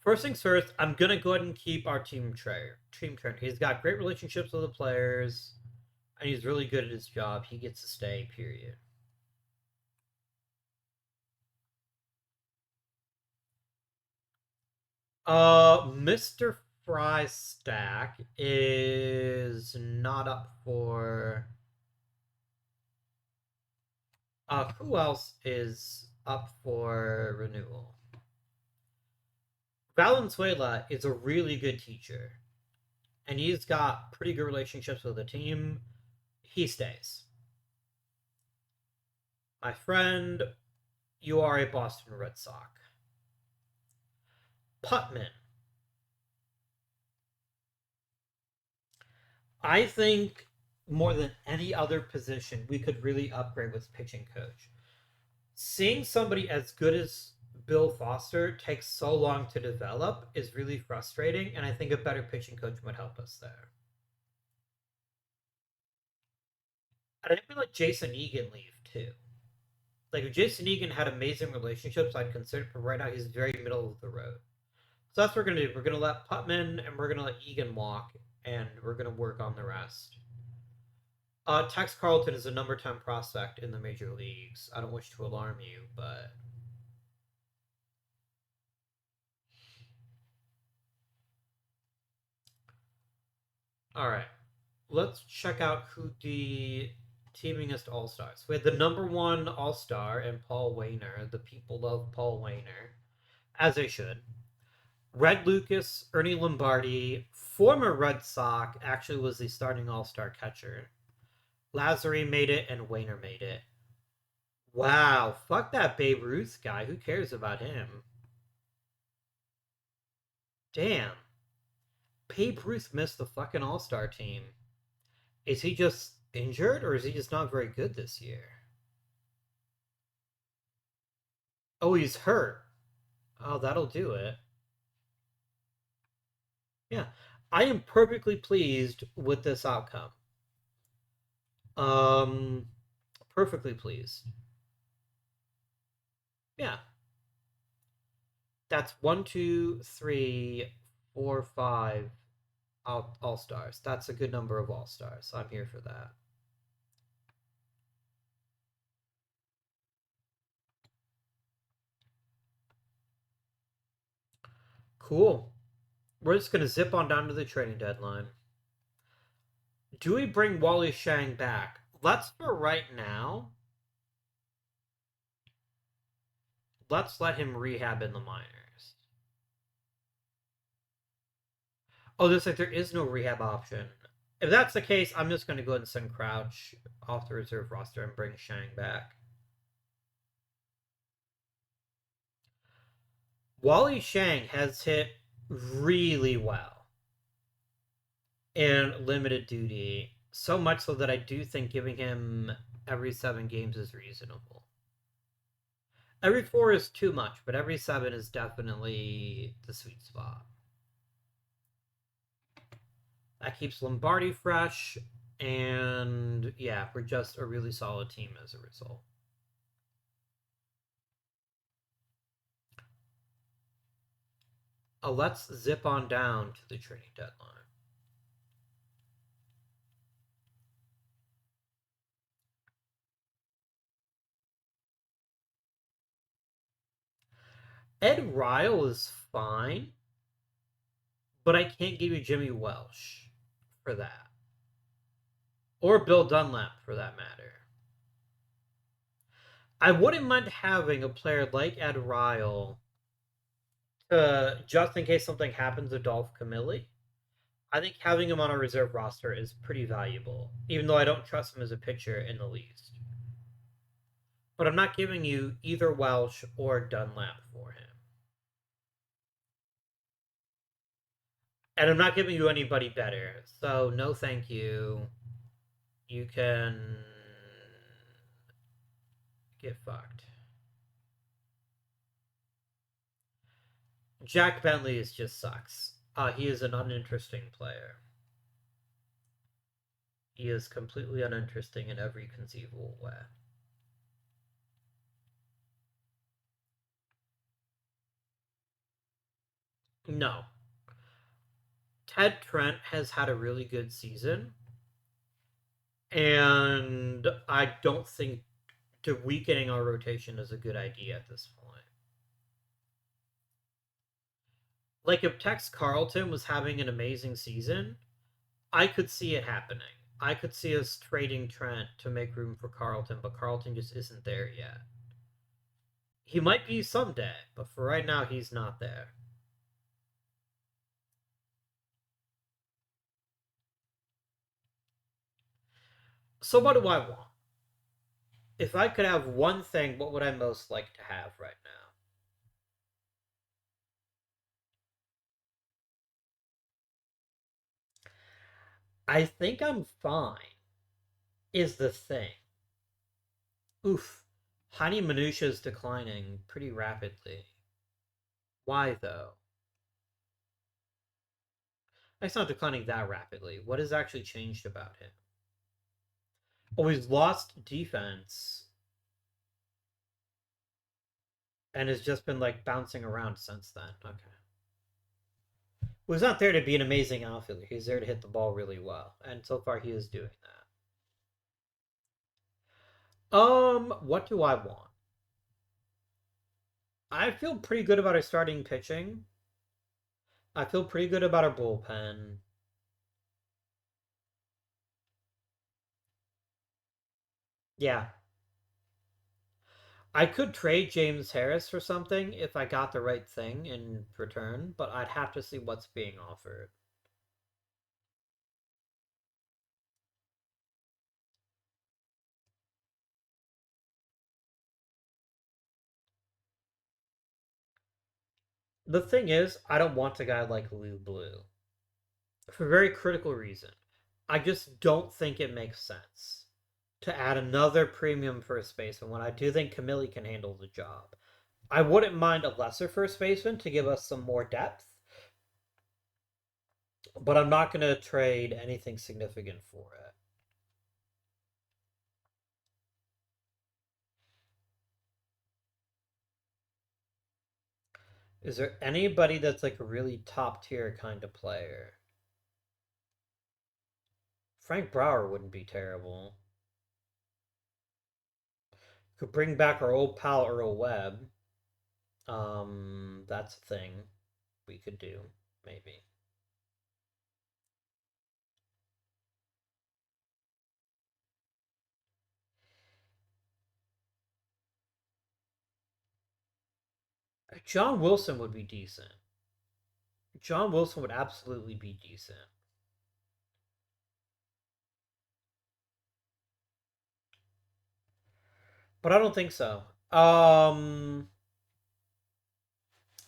First things first, I'm gonna go ahead and keep our team trainer. Team trainer. He's got great relationships with the players, and he's really good at his job. He gets to stay. Period. Mr. Frystack is not up for. Who else is up for renewal? Valenzuela is a really good teacher, and he's got pretty good relationships with the team. He stays. My friend, you are a Boston Red Sox. Putman. I think more than any other position, we could really upgrade with pitching coach. Seeing somebody as good as Bill Foster takes so long to develop is really frustrating, and I think a better pitching coach would help us there. And I think we let Jason Egan leave too. Like if Jason Egan had amazing relationships, I'd consider. But right now, he's very middle of the road. So that's what we're gonna do. We're gonna let Putman and we're gonna let Egan walk, and we're gonna work on the rest. Tex Carlton is a number 10 prospect in the major leagues. I don't wish to alarm you, but all right. Let's check out who the teamingest all stars. We had the number one all star and Paul Wainer. The people love Paul Wainer, as they should. Red Lucas, Ernie Lombardi, former Red Sox, actually was the starting all star catcher. Lazary made it and Wainer made it. Wow, fuck that Babe Ruth guy. Who cares about him? Damn. Babe Ruth missed the fucking all star team. Is he just injured or is he just not very good this year? Oh, he's hurt. Oh, that'll do it. Yeah. I am perfectly pleased with this outcome. Um, perfectly pleased. Yeah. That's one, two, three, four, five all stars. That's a good number of all stars. I'm here for that. Cool. We're just gonna zip on down to the trading deadline. Do we bring Wally Shang back? Let's for right now. Let's let him rehab in the minors. Oh, there's like there is no rehab option. If that's the case, I'm just going to go ahead and send Crouch off the reserve roster and bring Shang back. Wally Shang has hit really well in limited duty, so much so that I do think giving him every 7 games is reasonable. Every 4 is too much, but every 7 is definitely the sweet spot. That keeps Lombardi fresh, and yeah, we're just a really solid team as a result. Let's zip on down to the trading deadline. Ed Ryle is fine, but I can't give you Jimmy Welsh for that. Or Bill Dunlap for that matter. I wouldn't mind having a player like Ed Ryle just in case something happens to Dolph Camilli. I think having him on a reserve roster is pretty valuable, even though I don't trust him as a pitcher in the least. But I'm not giving you either Welsh or Dunlap for him. And I'm not giving you anybody better. So, no thank you. You can get fucked. Jack Bentley is just sucks. He is an uninteresting player. He is completely uninteresting in every conceivable way. No. Ted Trent has had a really good season, and I don't think weakening our rotation is a good idea at this point. Like, if Tex Carlton was having an amazing season, I could see it happening. I could see us trading Trent to make room for Carlton, but Carlton just isn't there yet. He might be someday, but for right now, he's not there. So, what do I want? If I could have one thing, what would I most like to have right now? I think I'm fine, is the thing. Oof. Hani Minutia is declining pretty rapidly. Why, though? It's not declining that rapidly. What has actually changed about him? Oh, he's lost defense and has just been like bouncing around since then. Okay. Well, he's not there to be an amazing outfielder. He's there to hit the ball really well, and so far he is doing that. What do I want? I feel pretty good about our starting pitching. I feel pretty good about our bullpen. Yeah, I could trade James Harris for something if I got the right thing in return, but I'd have to see what's being offered. The thing is, I don't want a guy like Lou Blue for a very critical reason. I just don't think it makes sense to add another premium first baseman when I do think Camille can handle the job. I wouldn't mind a lesser first baseman to give us some more depth, but I'm not going to trade anything significant for it. Is there anybody that's like a really top tier kind of player? Frank Brower wouldn't be terrible. Could bring back our old pal Earl Webb. That's a thing we could do, maybe. John Wilson would be decent. John Wilson would absolutely be decent. But I don't think so.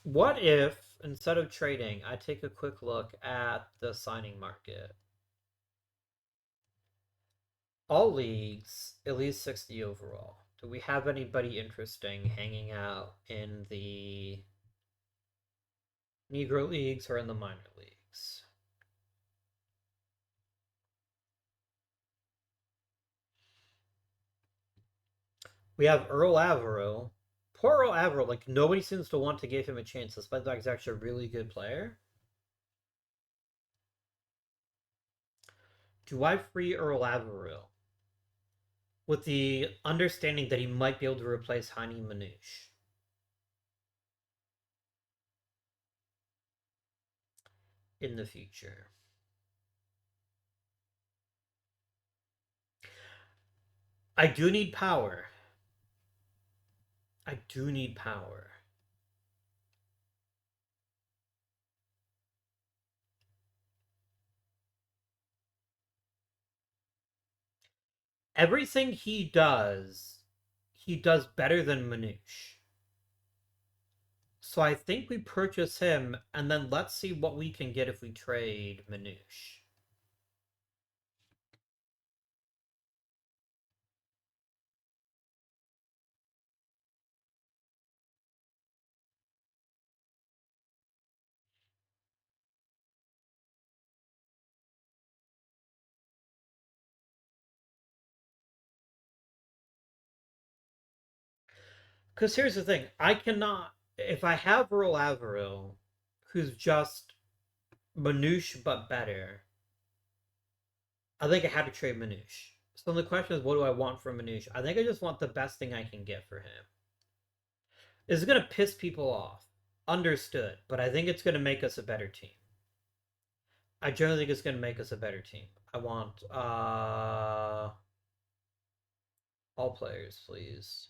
What if instead of trading, I take a quick look at the signing market? All leagues, at least 60 overall. Do we have anybody interesting hanging out in the Negro leagues or in the minor leagues? We have Earl Averill. Poor Earl Averill, like nobody seems to want to give him a chance, despite the fact he's actually a really good player. Do I free Earl Averill with the understanding that he might be able to replace Hani Manouche in the future? I do need power. I do need power. Everything he does better than Manouche. So I think we purchase him, and then let's see what we can get if we trade Manouche. Because here's the thing, I cannot if I have Earl Averill, who's just Manouche but better. I think I had to trade Manouche. So the question is, what do I want from Manouche? I think I just want the best thing I can get for him. This is gonna piss people off. Understood, but I think it's gonna make us a better team. I generally think it's gonna make us a better team. I want all players, please.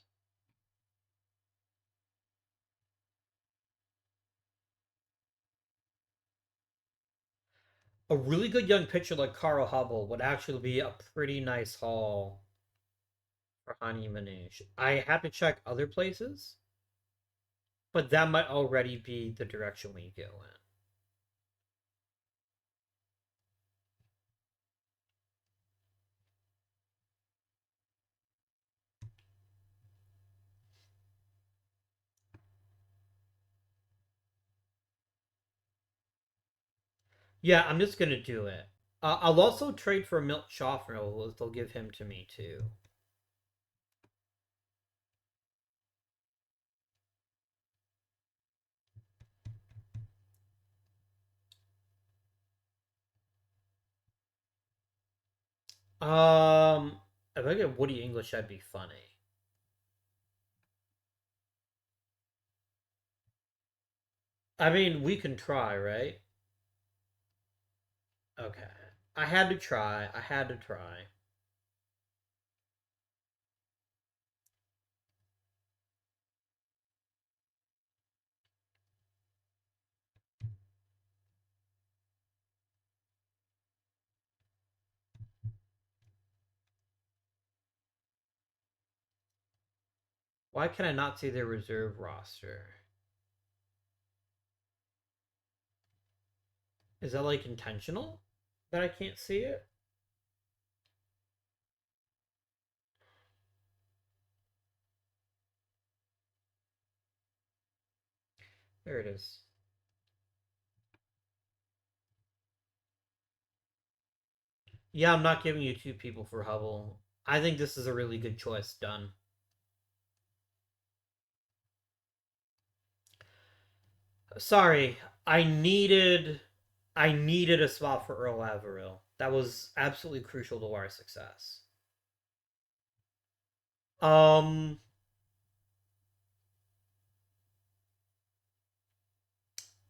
A really good young pitcher like Carl Hubble would actually be a pretty nice haul for Hani Manouche. I have to check other places, but that might already be the direction we go in. Yeah, I'm just gonna do it. I'll also trade for Milt Schaffner. They'll give him to me too. If I get Woody English, that'd be funny. I mean, we can try, right? Okay. I had to try. I had to try. Why can I not see their reserve roster? Is that like intentional that I can't see it? There it is. Yeah, I'm not giving you two people for Hubble. I think this is a really good choice. Done. Sorry, I needed a spot for Earl Averill. That was absolutely crucial to our success. Um,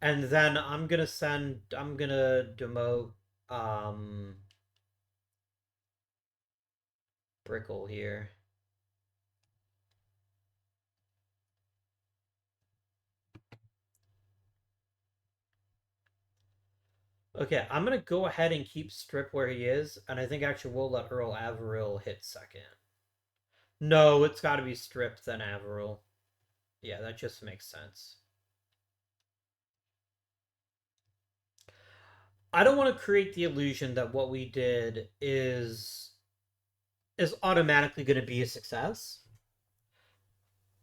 and then I'm gonna demote Brickle here. Okay, I'm gonna go ahead and keep Strip where he is, and I think actually we'll let Earl Averill hit second. No, it's got to be stripped then Averill. Yeah, that just makes sense. I don't want to create the illusion that what we did is automatically going to be a success,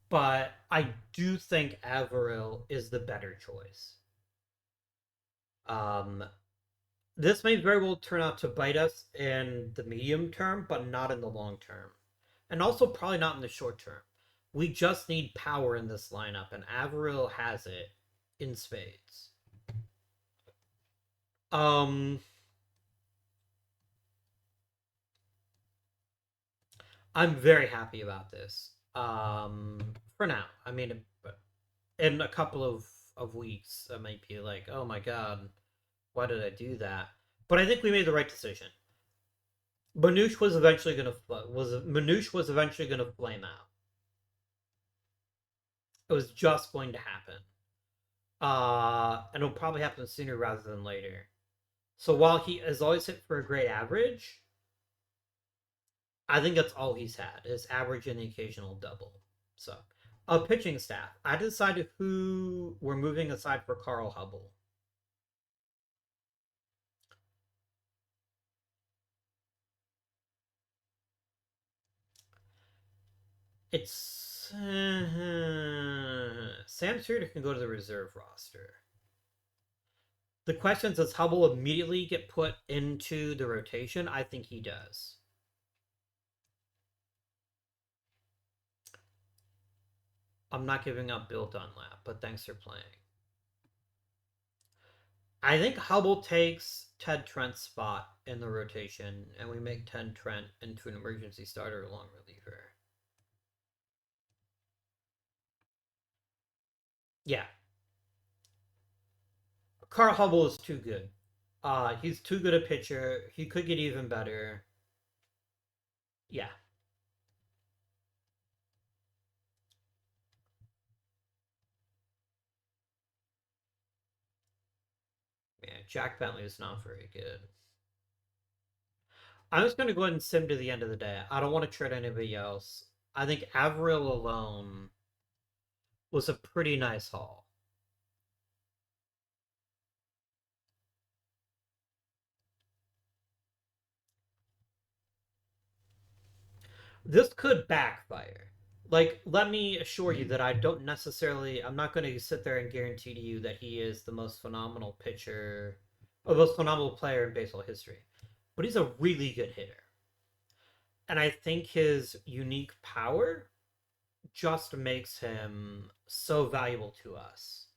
but I do think Averill is the better choice. Um, this may very well turn out to bite us in the medium term, but not in the long term, and also probably not in the short term. We just need power in this lineup, and Averill has it in spades. Um, I'm very happy about this. For now, I mean, in a couple of weeks, I might be like, oh my god, why did I do that? But I think we made the right decision. Manouche was eventually gonna flame out. It was just going to happen. And it'll probably happen sooner rather than later. So while he has always hit for a great average, I think that's all he's had is average and the occasional double. So, a pitching staff. I decided who we're moving aside for Carl Hubble. It's Sam Schroeder can go to the reserve roster. The question is, does Hubble immediately get put into the rotation? I think he does. I'm not giving up Bill Dunlap, but thanks for playing. I think Hubble takes Ted Trent's spot in the rotation, and we make Ted Trent into an emergency starter or long reliever. Yeah, Carl Hubble is too good. He's too good a pitcher. He could get even better. Yeah, yeah. Jack Bentley is not very good. I'm just gonna go ahead and sim to the end of the day. I don't want to trade anybody else. I think Averill alone was a pretty nice haul. This could backfire. Like, let me assure you that I don't necessarily. I'm not going to sit there and guarantee to you that he is the most phenomenal pitcher, or the most phenomenal player in baseball history. But he's a really good hitter. And I think his unique power just makes him so valuable to us.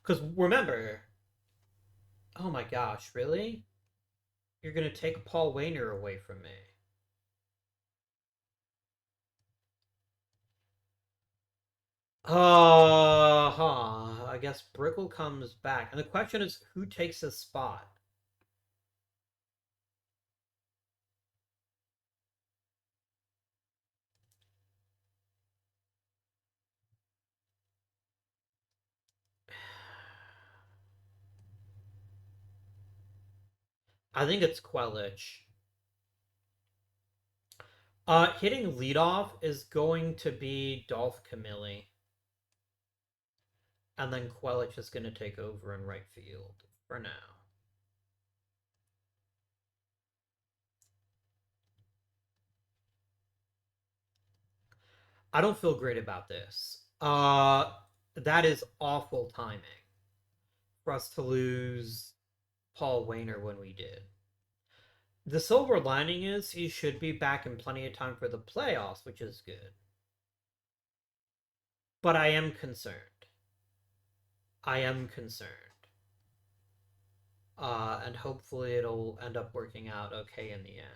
Because remember, oh my gosh, really? You're going to take Paul Wainer away from me. I guess Brickle comes back. And the question is who takes his spot? I think it's Quelich. Hitting leadoff is going to be Dolph Camilli. And then Quelich is going to take over in right field for now. I don't feel great about this. That is awful timing for us to lose Paul Wainer when we did. The silver lining is he should be back in plenty of time for the playoffs, which is good. But I am concerned. I am concerned. And hopefully it'll end up working out okay in the end.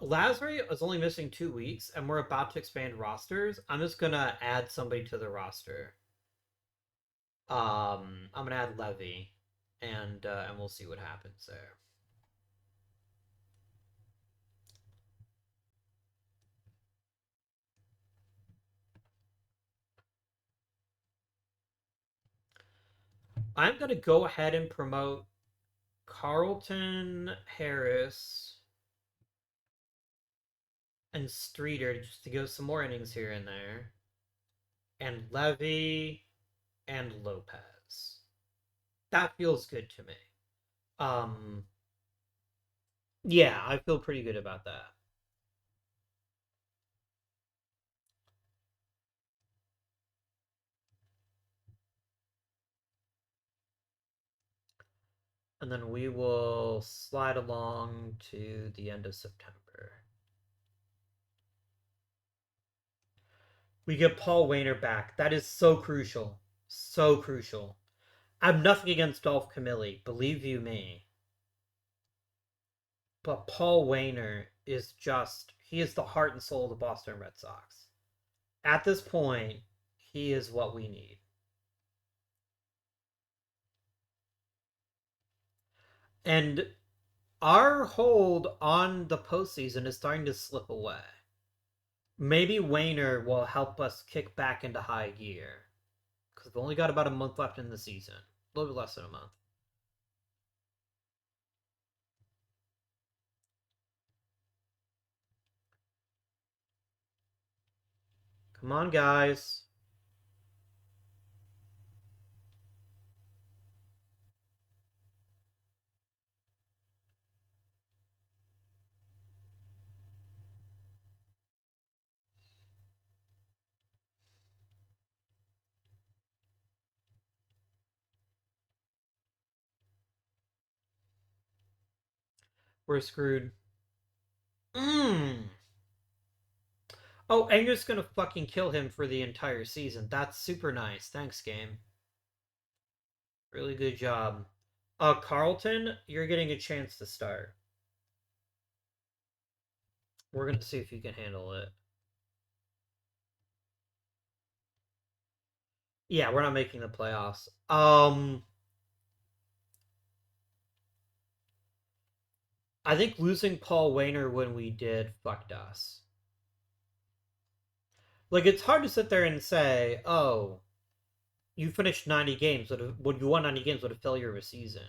Lazary is only missing 2 weeks, and we're about to expand rosters. I'm just gonna add somebody to the roster. I'm gonna add Levy, and we'll see what happens there. I'm going to go ahead and promote Carlton, Harris, and Streeter just to go some more innings here and there. And Levy and Lopez. That feels good to me. Um, yeah, I feel pretty good about that. And then we will slide along to the end of September. We get Paul Wainer back. That is so crucial. So crucial. I have nothing against Dolph Camilli, believe you me. But Paul Wainer is just, he is the heart and soul of the Boston Red Sox. At this point, he is what we need. And our hold on the postseason is starting to slip away. Maybe Wainer will help us kick back into high gear. Because we've only got about a month left in the season. A little bit less than a month. Come on, guys. We're screwed. Mmm. Oh, and you're just gonna fucking kill him for the entire season. That's super nice. Thanks, game. Really good job. Carlton, you're getting a chance to start. We're gonna see if you can handle it. Yeah, we're not making the playoffs. I think losing Paul Wainer when we did fucked us. Like, it's hard to sit there and say, oh, you finished 90 games. Would you won 90 games with a failure of a season?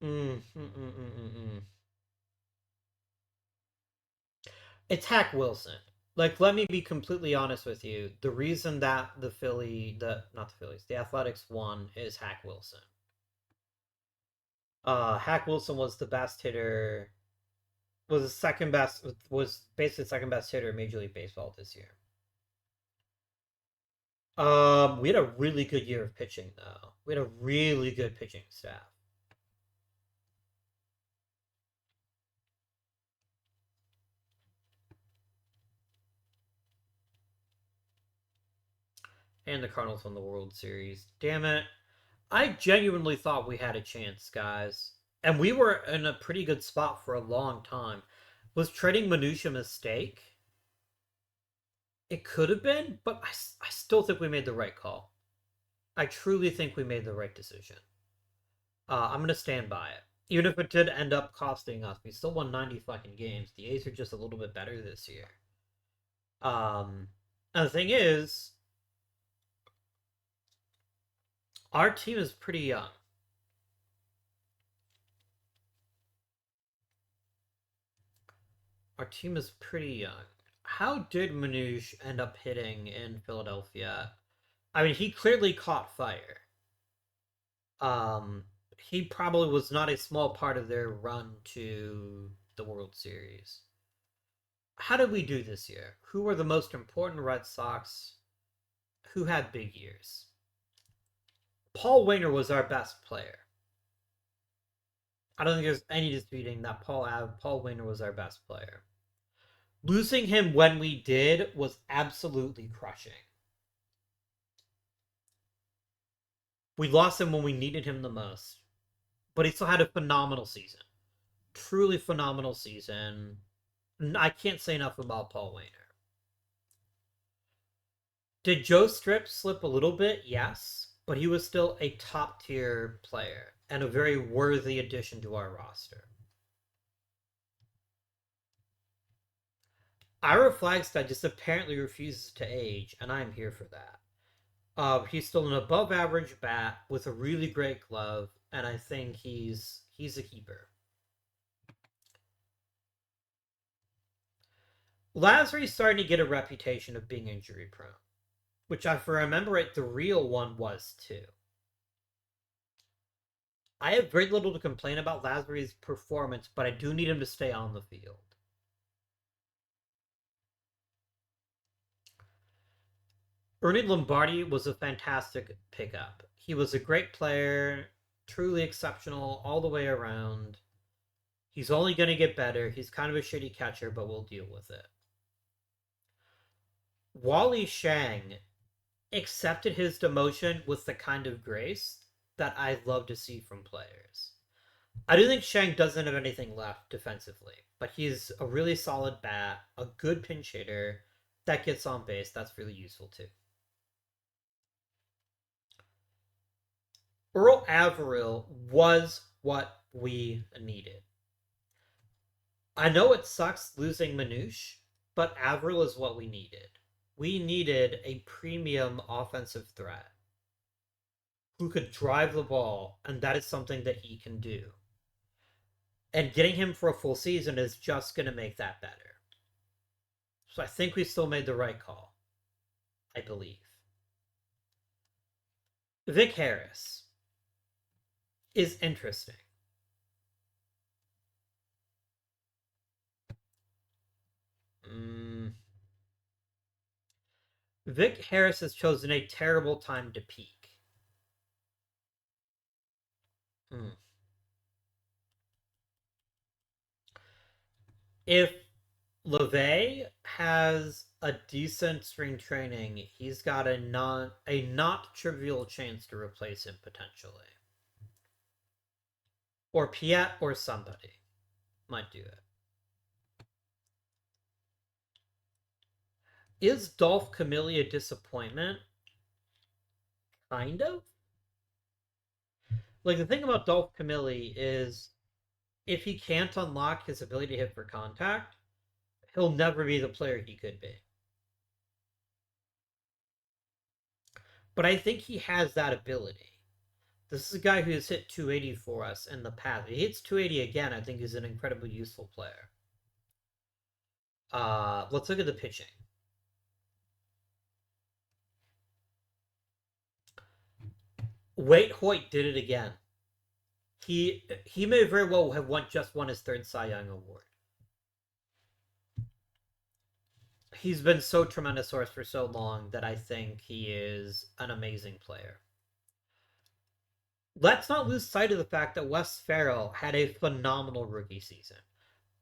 Mm, mm, mm, mm, mm, mm. It's Hack Wilson. Like, let me be completely honest with you. The reason that not the Phillies, the Athletics won is Hack Wilson. Hack Wilson was the best hitter, was the second best, was basically the second best hitter in Major League Baseball this year. We had a really good year of pitching, though. We had a really good pitching staff. And the Cardinals won the World Series. Damn it. I genuinely thought we had a chance, guys. And we were in a pretty good spot for a long time. Was trading Manouche a mistake? It could have been, but I still think we made the right call. I truly think we made the right decision. I'm going to stand by it. Even if it did end up costing us, we still won 90 fucking games. The A's are just a little bit better this year. And the thing is, our team is pretty young. Our team is pretty young. How did Manouche end up hitting in Philadelphia? I mean, he clearly caught fire. Um, he probably was not a small part of their run to the World Series. How did we do this year? Who were the most important Red Sox? Who had big years? Paul Wainer was our best player. I don't think there's any disputing that Paul Wainer was our best player. Losing him when we did was absolutely crushing. We lost him when we needed him the most, but he still had a phenomenal season. Truly phenomenal season. I can't say enough about Paul Wainer. Did Joe Strip slip a little bit? Yes, but he was still a top tier player and a very worthy addition to our roster. Ira Flagstad just apparently refuses to age, and I'm here for that. He's still an above average bat with a really great glove, and I think he's a keeper. Lasry's starting to get a reputation of being injury prone, which, if I remember it, the real one was too. I have very little to complain about Lasry's performance, but I do need him to stay on the field. Ernie Lombardi was a fantastic pickup. He was a great player, truly exceptional all the way around. He's only going to get better. He's kind of a shitty catcher, but we'll deal with it. Wally Shang accepted his demotion with the kind of grace that I love to see from players. I do think Shang doesn't have anything left defensively, but he's a really solid bat, a good pinch hitter that gets on base. That's really useful too. Earl Averill was what we needed. I know it sucks losing Manouche, but Averill is what we needed. We needed a premium offensive threat who could drive the ball, and that is something that he can do. And getting him for a full season is just going to make that better. So I think we still made the right call. I believe. Vic Harris is interesting. Vic Harris has chosen a terrible time to peak. If LeVay has a decent spring training, he's got a not trivial chance to replace him potentially. Or Piet or somebody might do it. Is Dolph Camilli a disappointment? Kind of. Like, the thing about Dolph Camilli is if he can't unlock his ability to hit for contact, he'll never be the player he could be. But I think he has that ability. This is a guy who has hit 280 for us in the past. If he hits 280 again, I think he's an incredibly useful player. Let's look at the pitching. Wade Hoyt did it again. He may very well have won his third Cy Young award. He's been so tremendous for us for so long that I think he is an amazing player. Let's not lose sight of the fact that Wes Farrell had a phenomenal rookie season.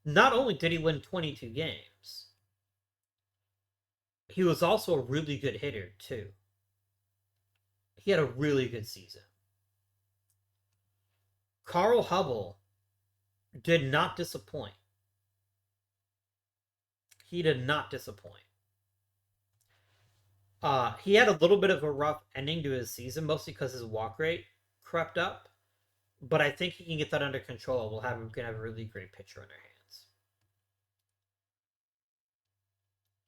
Not only did he win 22 games, he was also a really good hitter, too. He had a really good season. Carl Hubble did not disappoint. He did not disappoint. He had a little bit of a rough ending to his season, mostly because his walk rate crept up. But I think he can get that under control. We'll have a really great pitcher in our hands.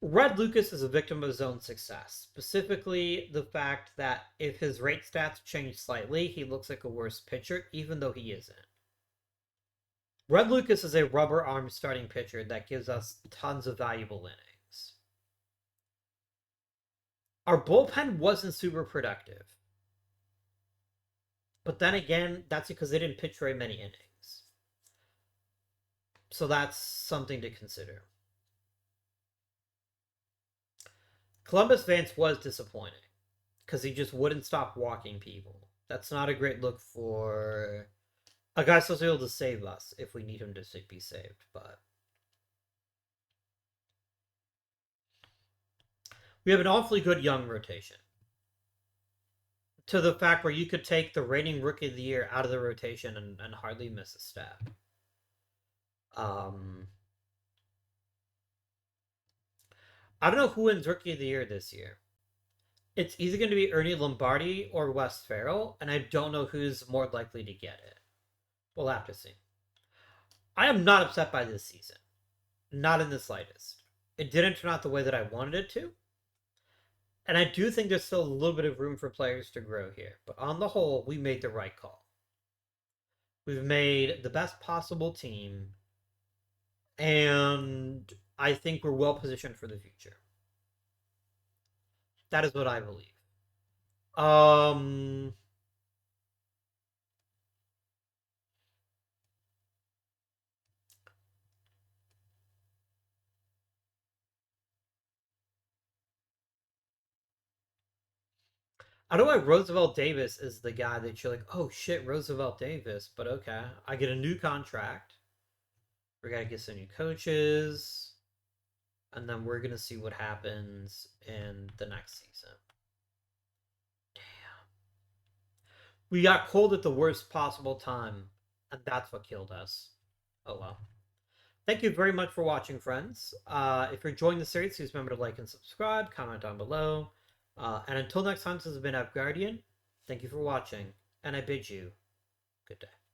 Red Lucas is a victim of his own success. Specifically, the fact that if his rate stats change slightly, he looks like a worse pitcher, even though he isn't. Red Lucas is a rubber arm starting pitcher that gives us tons of valuable innings. Our bullpen wasn't super productive. But then again, that's because they didn't pitch very many innings. So that's something to consider. Columbus Vance was disappointing because he just wouldn't stop walking people. That's not a great look for a guy supposed to be able to save us if we need him to be saved, but we have an awfully good young rotation. To the fact where you could take the reigning rookie of the year out of the rotation and hardly miss a step. I don't know who wins rookie of the year this year. It's either going to be Ernie Lombardi or Wes Farrell, and I don't know who's more likely to get it. We'll have to see. I am not upset by this season. Not in the slightest. It didn't turn out the way that I wanted it to. And I do think there's still a little bit of room for players to grow here. But on the whole, we made the right call. We've made the best possible team, and I think we're well positioned for the future. That is what I believe. Um, I don't know why Roosevelt Davis is the guy that you're like, oh shit, Roosevelt Davis. But okay, I get a new contract. We're gonna get some new coaches, and then we're gonna see what happens in the next season. We got cold at the worst possible time, and that's what killed us. Oh well. Thank you very much for watching, friends. If you're enjoying the series, please remember to like and subscribe, comment down below. And until next time, this has been App Guardian. Thank you for watching, and I bid you good day.